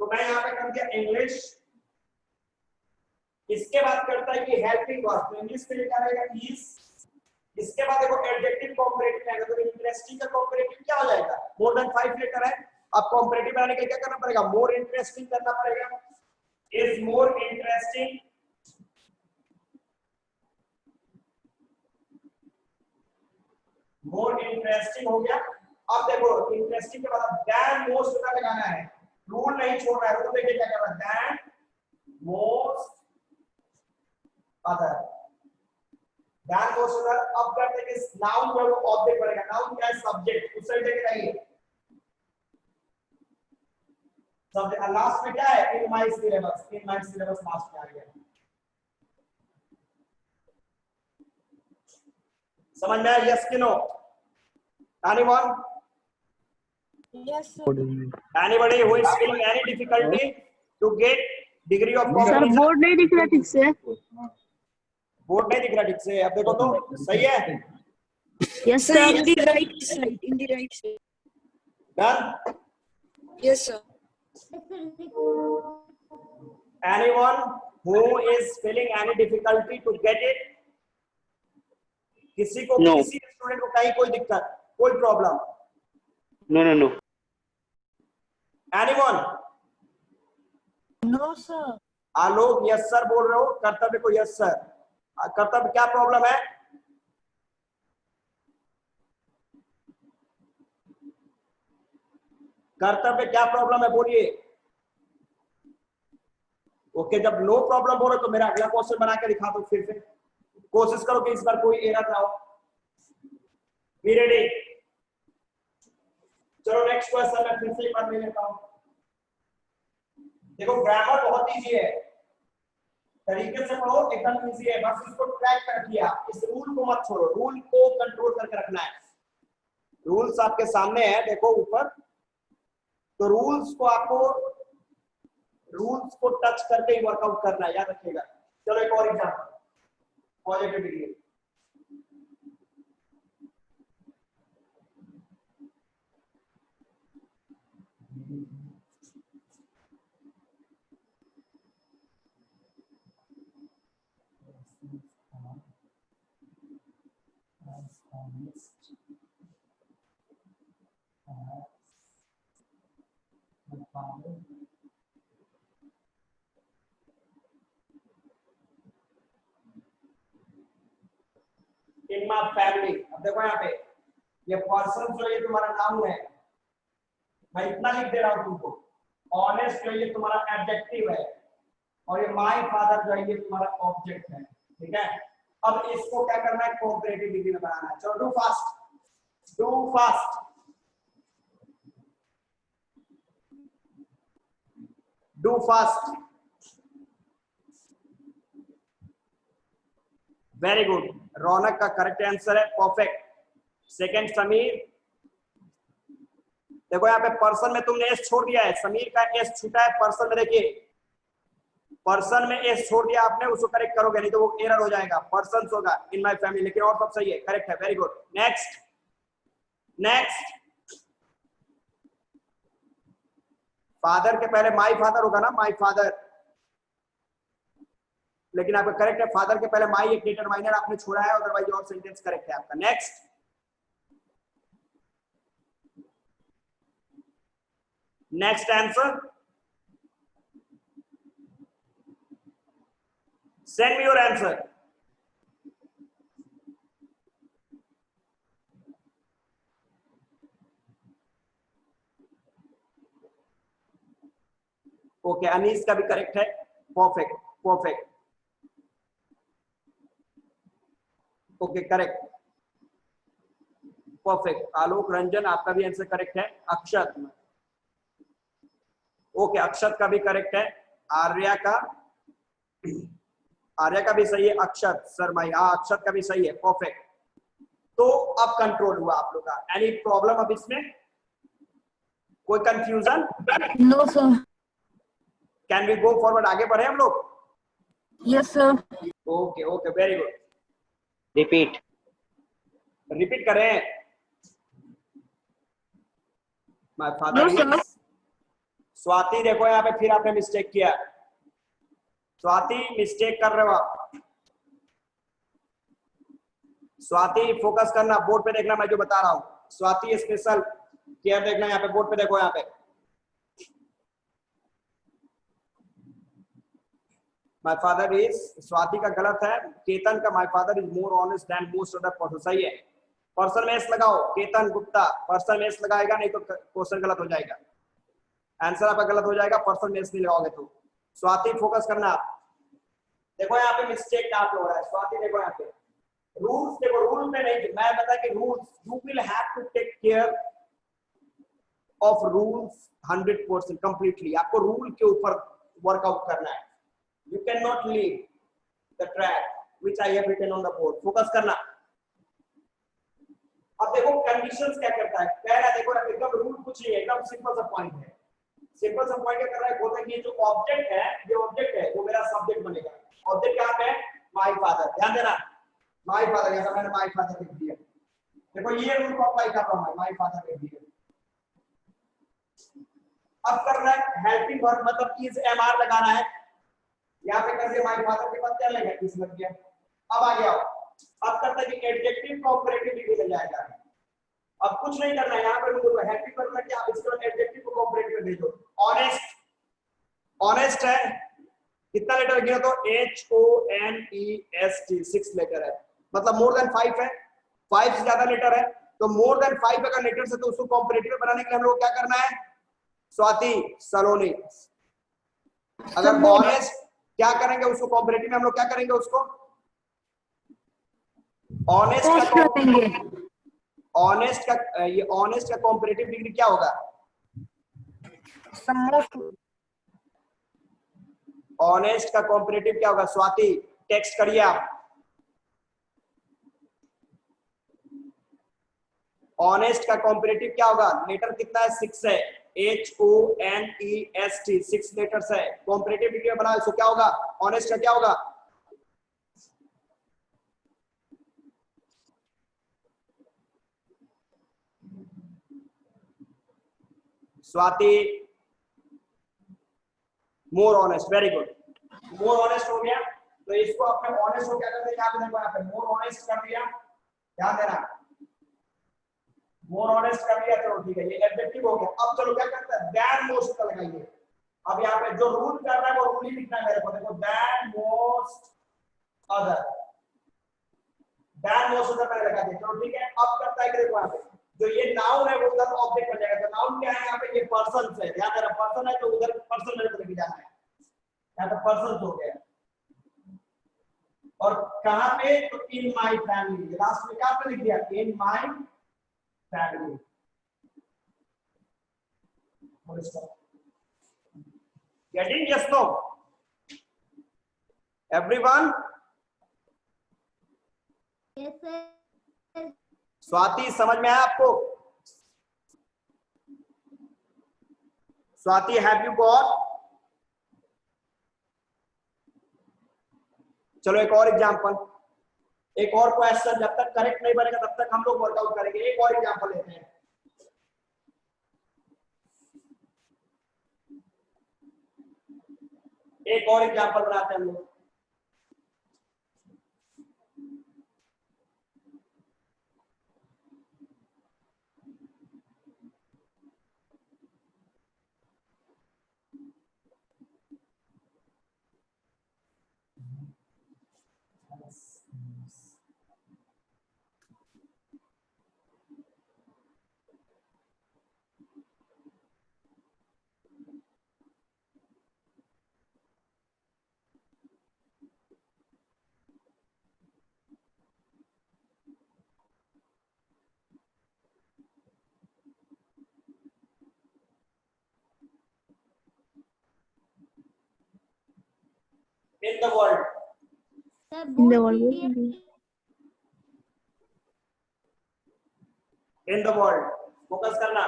A: तो मैं यहाँ पे कर दिया इंग्लिश। इसके बाद करता है कि हेल्पिंग वर्ब, तो इंग्लिश में लिखा रहेगा इज। इसके बाद देखो एडजेक्टिव कॉम्परेटिव आएगा, तो इंटरेस्टिंग का कॉम्परेटिव क्या हो जाएगा, मोर देन 5 लेटर है। अब कॉम्परेटिव बनाने के लिए क्या करना पड़ेगा, मोर इंटरेस्टिंग करना पड़ेगा। Is more interesting, more interesting हो गया। अब देखो इंटरेस्टिंग के बाद दैन मोस्ट का लगाना है, रूल नहीं छोड़ रहा है। तो देखिए क्या कर रहा है, than most other, than most other. अब करते हैं कि नाउन जो है ऑब्जेक्ट बनेगा। नाउन क्या है, सब्जेक्ट, उस साइड लेके जाइए। सब लास्ट में क्या है, in my syllabus, in my syllabus last में आ गया। समझ में आया? यस कि no? Anyone?
B: Yes, sir.
A: Anybody who is feeling any difficulty to get degree of
B: sir
A: comprehension?
B: Board नहीं दिख रहा ठीक से।
A: बोर्ड नहीं दिख रहा ठीक से, अब देखो तो सही है।
B: Yes, sir. In the right side. In the right side.
A: Done?
B: Yes, sir.
A: Anyone who is feeling any difficulty to get it? किसी को
D: No.
A: किसी स्टूडेंट को कहीं कोई दिक्कत, कोई problem?
D: No, no, no.
A: Anyone?
B: No, sir.
A: आलोक yes sir बोल रहे हो, कर्तव्य को यस सर। कर्तव्य क्या प्रॉब्लम है? कर्तव्य क्या प्रॉब्लम है बोलिए। ओके, जब नो प्रॉब्लम बोलो तो मेरा अगला क्वेश्चन बना के दिखा दो, फिर से कोशिश करो कि इस बार कोई एरर ना हो। Be ready? चलो नेक्स्ट क्वेश्चन मैं फिर से एक बार ले लेता हूं। देखो ग्रामर बहुत इजी है, तरीके से पढ़ो, एकदम इजी है, बस इसको ट्रैक कर दिया, इस रूल को मत छोड़ो, रूल को कंट्रोल करके रखना है। रूल्स आपके सामने है, देखो ऊपर, तो रूल्स को टच करके ही वर्कआउट करना है, याद रखिएगा। चलो एक और example, positive degree. In my family, अब देखो यहाँ पे ये पर्सन जो ये तुम्हारा नाम है, मैं इतना लिख दे रहा हूँ तुमको। ऑनेस्ट जो ये तुम्हारा एडजेक्टिव है, और ये माय फादर जो है ये तुम्हारा ऑब्जेक्ट है, ठीक है। अब इसको क्या करना है, कोऑपरेटिव डिग्री में बनाना है। चलो do fast, do fast, do fast. Very good, Raunak का करेक्ट आंसर है, परफेक्ट। सेकंड समीर, देखो यहाँ पे पर्सन में तुमने एस छोड़ दिया है, समीर का एस छूटा है पर्सन में, देखिए पर्सन में एस छोड़ दिया आपने, उसको करेक्ट करोगे, नहीं तो वो एरर हो जाएगा, पर्सन होगा इन माय फैमिली, लेकिन और सब सही है, करेक्ट है, very good. Next, next, father के पहले माय फादर होगा ना, माय फादर, लेकिन आपका करेक्ट है, फादर के पहले माई एक डिटरमाइनर आपने छोड़ा है, अदरवाइज और सेंटेंस करेक्ट है आपका। Next, next answer, send me your answer. Okay, Anees का भी करेक्ट है, perfect, perfect, okay correct, perfect. Alok Ranjan आपका भी आंसर करेक्ट है। अक्षत, ओके अक्षत का भी करेक्ट है। आर्या का, आर्या का भी सही है। अक्षत शर्मा, अक्षत का भी सही है, परफेक्ट। तो अब कंट्रोल हुआ आप लोग का। एनी प्रॉब्लम अब इसमें, कोई confusion?
B: No sir.
A: Can we go forward, आगे बढ़े हम लोग?
B: Yes sir.
A: Okay okay, very good.
D: Repeat.
A: Repeat करें? My
B: no
A: father
B: sir.
A: Is, Swati देखो यहाँ पे फिर आपने मिस्टेक किया, स्वाति मिस्टेक कर रहे हो आप। स्वाति फोकस करना, बोर्ड पे देखना मैं जो बता रहा हूँ। स्वाति स्पेशल केयर देखना, यहाँ पे बोर्ड पे देखो, यहाँ पे माय फादर इज, स्वाति का गलत है। केतन का my father is more honest than most other person, सही है। पर्सन में एस लगाओ, केतन गुप्ता पर्सन में एस लगाएगा, नहीं तो क्वेश्चन गलत हो जाएगा, आंसर आपका गलत हो जाएगा, पर्सन में एस नहीं लगाओगे तो। स्वाति फोकस करना आप। देखो यहाँ पे मिस्टेक आप हो रहा है, स्वाति देखो यहाँ पे रूल्स, देखो रूल में नहीं, मैं बता कि rules you will have to take care of rules 100% completely. आपको रूल के ऊपर वर्कआउट करना है। You can not leave the track which I have written on the board. Focus करना। अब देखो कंडीशंस क्या करता है, कह रहा है देखो एकदम रूल कुछ नहीं है, एकदम सिंपल सा पॉइंट है। सिंपल सा पॉइंट क्या कर रहा है, बोलता है कि जो ऑब्जेक्ट है, ये ऑब्जेक्ट है वो मेरा सब्जेक्ट बनेगा। ऑब्जेक्ट क्या है, माय फादर। ध्यान देना, माय फादर, यहां मैंने माय फादर लिख दिया। देखो ये रूल को अप्लाई कर रहा हूं, माय फादर लिख दिया। अब कर रहा है हेल्पिंग वर्ब, मतलब इज एमआर लगाना है। यहां पे कर दिया माय फादर के बाद क्या लगेगा, इज लग गया। अब आ गया, अब करता है कि एडजेक्टिव कंपैरेटिव डिग्री ले जाएगा। अब कुछ नहीं करना है, यहां पे रूल है हेल्पिंग वर्ब में, आप इसको एडजेक्टिव को कंपैरेटिव भेज दो। ऑनेस्ट, ऑनेस्ट है, कितना लेटर गिना तो HONEST 6 लेटर है, मतलब मोर देन 5 है। 5 से ज्यादा लेटर है तो मोर देन 5 अगर लेटर है तो उसको कंपैरेटिव बनाने के लिए हम लोग क्या करना है, स्वाति सलोनी। अगर ऑनेस्ट क्या करेंगे उसको कंपैरेटिव में हम लोग क्या करेंगे उसको, ऑनेस्ट का ये ऑनेस्ट का कंपैरेटिव डिग्री क्या होगा, ऑनेस्ट का कंपैरेटिव क्या होगा, स्वाति टेक्स्ट करिए आप। ऑनेस्ट का कंपैरेटिव क्या होगा, लेटर कितना है, 6 है। HONEST 6 लेटर्स है। कंपैरेटिव डिग्री में बनाओ इसको, क्या होगा, ऑनेस्ट का क्या होगा, Swati more honest. Very good, more honest हो गया। तो इसको अपने ऑनेस्ट को क्या करते हैं, यहाँ पे देखो, यहाँ पे मोर ऑनेस्ट कर दिया। ध्यान देना, मोर ऑनेस्ट कर दिया, चलो ठीक है, ये एडजेक्टिव हो गया। अब चलो क्या करते हैं, देन मोस्ट का लगाइए। अब यहाँ पे जो रूल कर रहा है वो रूल ही लिखना है मेरे को। देखो than most other, than most other मैंने लगा दिया, चलो ठीक है। अब करता है कि देखो यहाँ पे जो ये नाउन है वो उधर ऑब्जेक्ट बन जाएगा। तो नाउन क्या है, यहाँ पे ये पर्सन है। ध्यान देना, पर्सन है तो उधर पर्सन मेरे को लेके जाना है। यहाँ पे पर्सन हो गया, और कहां पे, तो इन माय फैमिली। लास्ट में क्या पे लिख दिया, in my family. Getting, yes no everyone?
C: Yes, sir.
A: Swati समझ में आया आपको? Swati have you got? चलो एक और एग्जांपल, एक और क्वेश्चन। जब तक करेक्ट नहीं बनेगा तब तक हम लोग वर्कआउट करेंगे। एक और एग्जांपल लेते हैं। एक और एग्जांपल बनाते हैं हम लोग। In the world,
C: Sir,
B: In the
C: both
B: world.
C: India.
A: in the world, focus करना।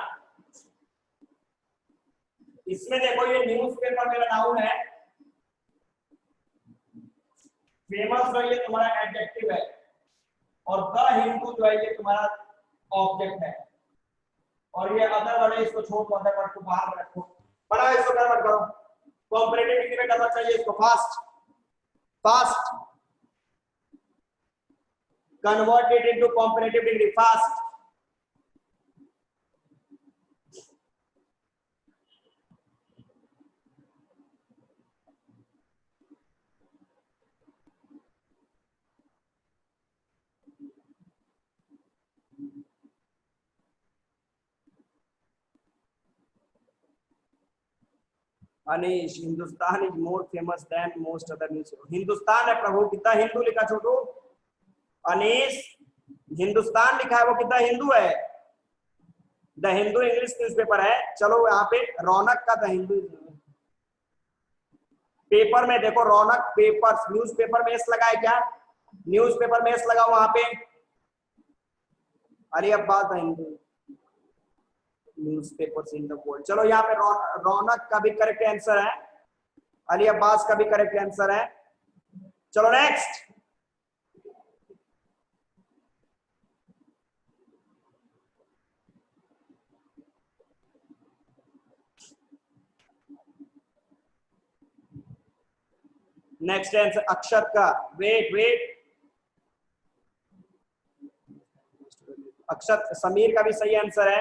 A: इसमें देखो ये न्यूज़पेपर मेरा नाउन है, फेमस जो ये तुम्हारा एडजेक्टिव है, और द हिंदू जो है ये तुम्हारा ऑब्जेक्ट है, और ये अदर वर्ड है, इसको छोड़ दो, अदर वर्ड को बाहर रखो। बड़ा इसको कन्वर्ट करो, कॉम्परेटिव डिग्री में करना चाहिए इसको। Fast, fast convert it into comparative degree, fast. Anish, Hindustan is more famous than most other nation. Hindustan है प्रभु, कितना हिंदू लिखा छोटू? अनीश, हिंदुस्तान लिखा है वो कितना हिंदू है? द हिंदू इंग्लिश न्यूज़पेपर है। चलो यहाँ पे रौनक का द हिंदू पेपर में देखो, रौनक पेपर्स, न्यूज़पेपर में एस लगा है क्या? न्यूज़पेपर में एस लगा वहां पे। अरे अब बात है Hindu newspapers in the world. चलो यहाँ पे रौनक का भी करेक्ट आंसर है, अली अब्बास का भी करेक्ट आंसर है। चलो नेक्स्ट, नेक्स्ट आंसर अक्षत का। वेट वेट, अक्षत, समीर का भी सही आंसर है।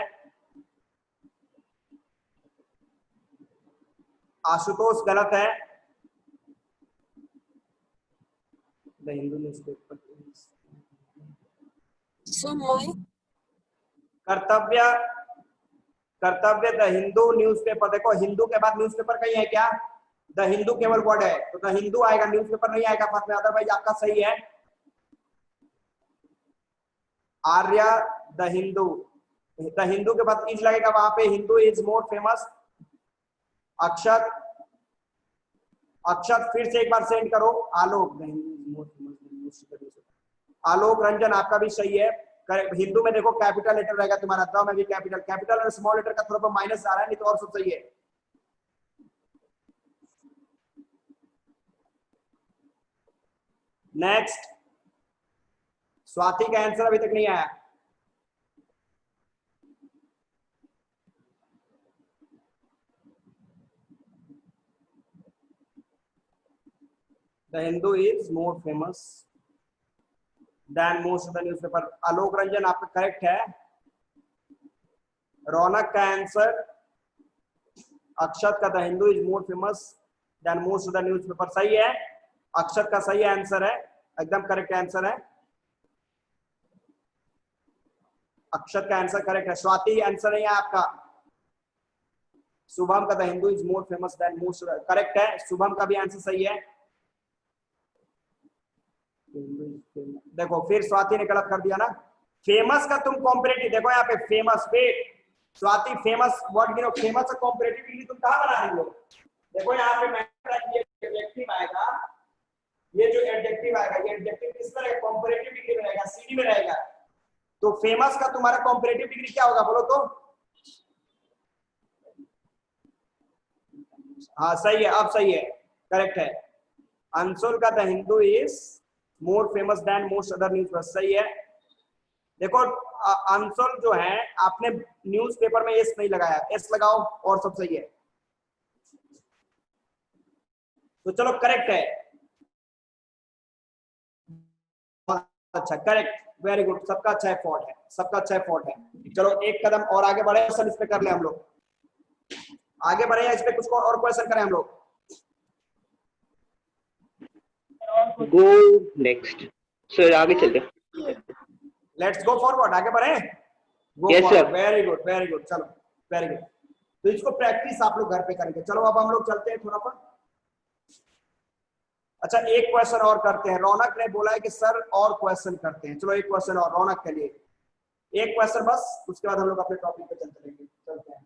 A: आशुतोष गलत है। द हिंदू न्यूज़पेपर, कर्तव्य, कर्तव्य द हिंदू न्यूज़पेपर। देखो हिंदू के बाद न्यूज़पेपर कहीं है क्या? द हिंदू केवल वर्ड है, तो द हिंदू आएगा, न्यूज़पेपर नहीं आएगा बाद में। अदरवाइज आपका सही है आर्या द हिंदू। द हिंदू के बाद इज लगेगा वहां पे, Hindu is more famous. Akshat, Akshat फिर से एक बार सेंड करो। Alok, the Hindu is more famous. Alok Ranjan आपका भी सही है। हिंदू में देखो कैपिटल लेटर रहेगा तुम्हारा, द में भी कैपिटल, कैपिटल और स्मॉल लेटर का थोड़ा सा माइनस आ रहा है, नहीं तो और सब सही है। नेक्स्ट, स्वाति का आंसर अभी तक नहीं आया। The Hindu is more famous than most of the newspaper. Alok Ranjan आपका करेक्ट है। रौनक का आंसर, अक्षत का the Hindu is more famous than most of the newspaper सही है। अक्षत का सही आंसर है, एकदम करेक्ट आंसर है। अक्षत का आंसर करेक्ट है। स्वाति आंसर नहीं है आपका। शुभम का the Hindu is more famous than most, correct है। शुभम का भी आंसर सही है। देखो फिर स्वाति ने गलत कर दिया ना। फेमस का तुम कॉम्परेटिव देखो यहाँ पे, फेमस पे स्वाति फेमस वर्ड गिनो, फेमस का कॉम्परेटिव डिग्री तुम कहाँ बना रही हो? देखो यहाँ पे मैं एडजेक्टिव आएगा, ये जो एडजेक्टिव आएगा ये एडजेक्टिव किस में रहेगा? कॉम्परेटिव डिग्री में रहेगा, सीडी में रहेगा। तो फेमस का तुम्हारा कॉम्परेटिव डिग्री क्या होगा बोलो तो? हाँ सही है, अब सही है, करेक्ट है। अंशुल का the Hindu is more famous than most other newspaper सही है। देखो अंशुल जो है, आपने न्यूज़पेपर में एस नहीं लगाया, एस लगाओ और सब सही है। तो चलो करेक्ट है, अच्छा करेक्ट, वेरी गुड, सबका अच्छा एफर्ट है, सबका अच्छा एफर्ट है। चलो एक कदम और आगे बढ़े, सब इस पे कर ले हम लोग, आगे बढ़े या इस पे कुछ और क्वेश्चन करें हम लोग?
D: गो नेक्स्ट सर, आगे चलते हैं।
A: लेट्स गो फॉरवर्ड, आगे बढ़े।
D: Yes, sir.
A: Very good very good, चलो वेरी गुड। तो इसको प्रैक्टिस आप लोग घर पे करेंगे। चलो अब हम लोग चलते हैं थोड़ा सा। अच्छा एक क्वेश्चन और करते हैं, रौनक ने बोला है कि सर और क्वेश्चन करते हैं। चलो एक क्वेश्चन और रौनक के लिए, एक क्वेश्चन बस, उसके बाद हम लोग अपने टॉपिक पे चलते हैं।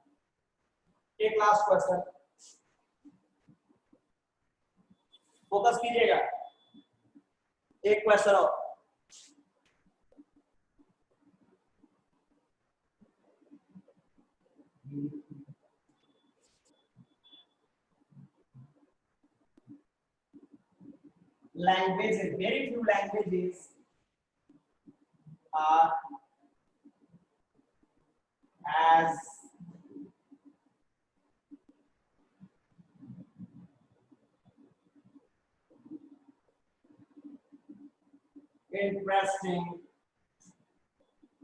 A: एक लास्ट क्वेश्चन, फोकस कीजिएगा। एक क्वेश्चन और, languages, very few languages are as interesting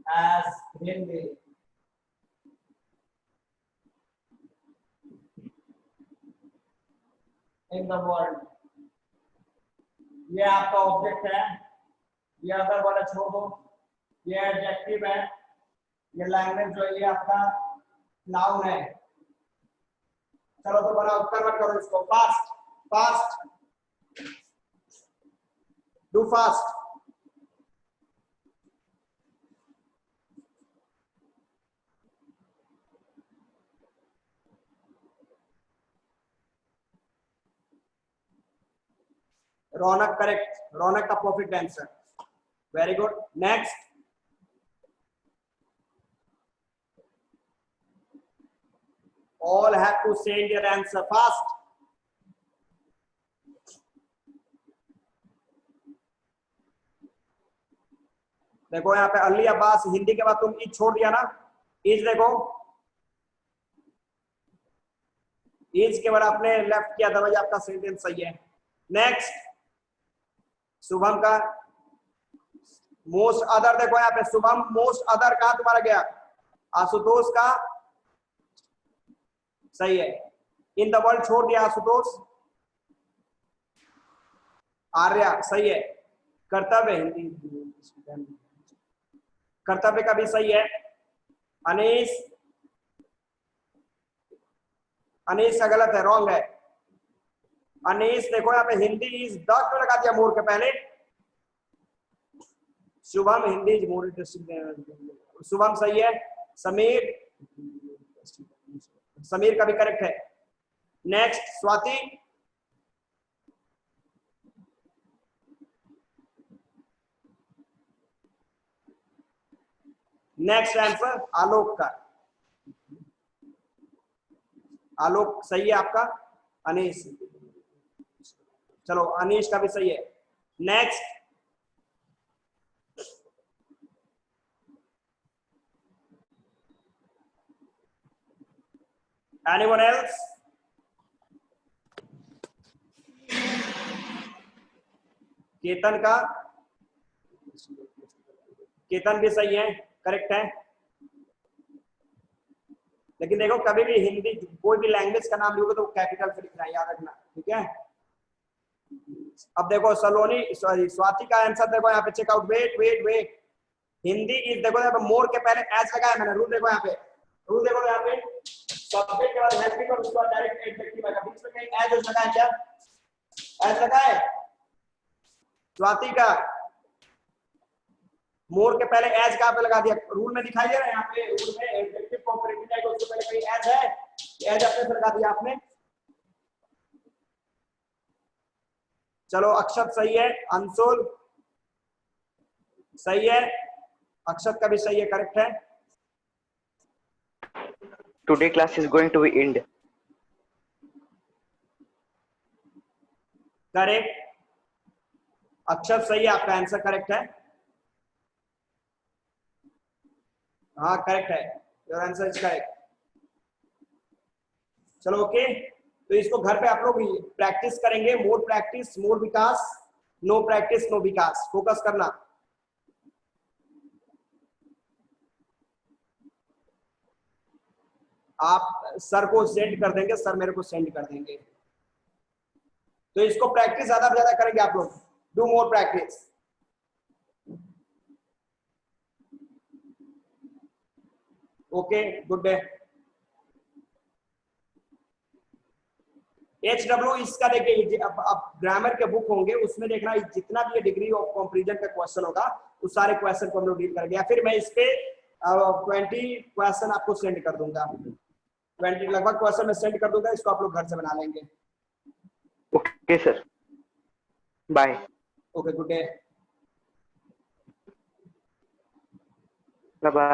A: as Hindi. In the world, ये आपका ऑब्जेक्ट है, ये अदर वाला छोड़ दो, ये एडजेक्टिव है, ये लैंग्वेज जो है ये आपका नाउन है। चलो तो बनाओ, कन्वर्ट करो इसको, fast fast, do fast. Raunak correct, Raunak का perfect answer, very good. Next, all have to send your answer fast। देखो यहाँ पे अली अब्बास, हिंदी के बाद तुम ईज छोड़ दिया ना, ईज देखो, ईज के बाद आपने लेफ्ट किया था भाई, आपका सेंटेंस सही है। नेक्स्ट, शुभम का मोस्ट अदर, देखो यहाँ पे शुभम मोस्ट अदर का तुम्हारा गया, आशुतोष का सही है, इन द वर्ल्ड छोड़ दिया आशुतोष, आर्या सही है, कर्तव्य हिंदी, कर्तव्य का भी सही है। अनीश, अनीश का गलत है, रॉन्ग है। अनीश देखो यहाँ पे हिंदी इज द क्यों लगा दिया मोर के पहले, Shubham Hindi is more interesting, Shubham सही है। समीर, समीर का भी करेक्ट है। नेक्स्ट, स्वाति, नेक्स्ट आंसर आलोक का, आलोक सही है आपका। अनीश, चलो अनीश का भी सही है। Next, anyone else? केतन का, केतन भी सही है, करेक्ट है। लेकिन देखो कभी भी हिंदी कोई भी लैंग्वेज का नाम लिखोगे तो कैपिटल से लिखना है, याद रखना, ठीक है। अब देखो सलोनी, सॉरी स्वाति का आंसर देखो यहाँ पे, check out, wait wait wait, Hindi is, देखो यहाँ पे मोर के पहले एज लगाया मैंने, रूल देखो यहाँ पे, रूल देखो यहाँ पे, सब्जेक्ट के बाद हेल्पिंग और उसके बाद डायरेक्ट एडजेक्टिव आएगा, बीच में कहीं एज लगाया क्या, एज लगाए। स्वाति का मोर के पहले एज कहाँ पे लगा दिया, रूल में दिखाई दे रहा है यहाँ पे, रूल में एडजेक्टिव कॉम्परेटिव आएगा, उससे पहले कहीं एज है, एज अपने लगा दिया आपने। चलो अक्षत सही है, अंशुल सही है, अक्षत का भी सही है, करेक्ट है।
D: Today class is going to be end.
A: Correct, Akshat सही है, आपका आंसर करेक्ट है, हाँ करेक्ट है, योर आंसर इज करेक्ट। चलो ओके, तो इसको घर पे आप लोग प्रैक्टिस करेंगे, मोर प्रैक्टिस मोर विकास, नो प्रैक्टिस नो विकास, फोकस करना। आप सर को सेंड कर देंगे, सर मेरे को सेंड कर देंगे, तो इसको प्रैक्टिस ज्यादा से ज्यादा करेंगे आप लोग, do more practice. Okay, good day. HW इसका देखिए, अब ग्रामर के बुक होंगे उसमें देखना, जितना भी ये डिग्री ऑफ कंपैरिजन का क्वेश्चन होगा उस सारे क्वेश्चन को हम लोग डील करेंगे, या फिर मैं इस पे 20 क्वेश्चन आपको सेंड कर दूंगा, 20 लगभग क्वेश्चन मैं सेंड कर दूंगा, इसको आप लोग घर से बना लेंगे।
D: Okay सर, bye.
A: Okay, good day,
D: bye.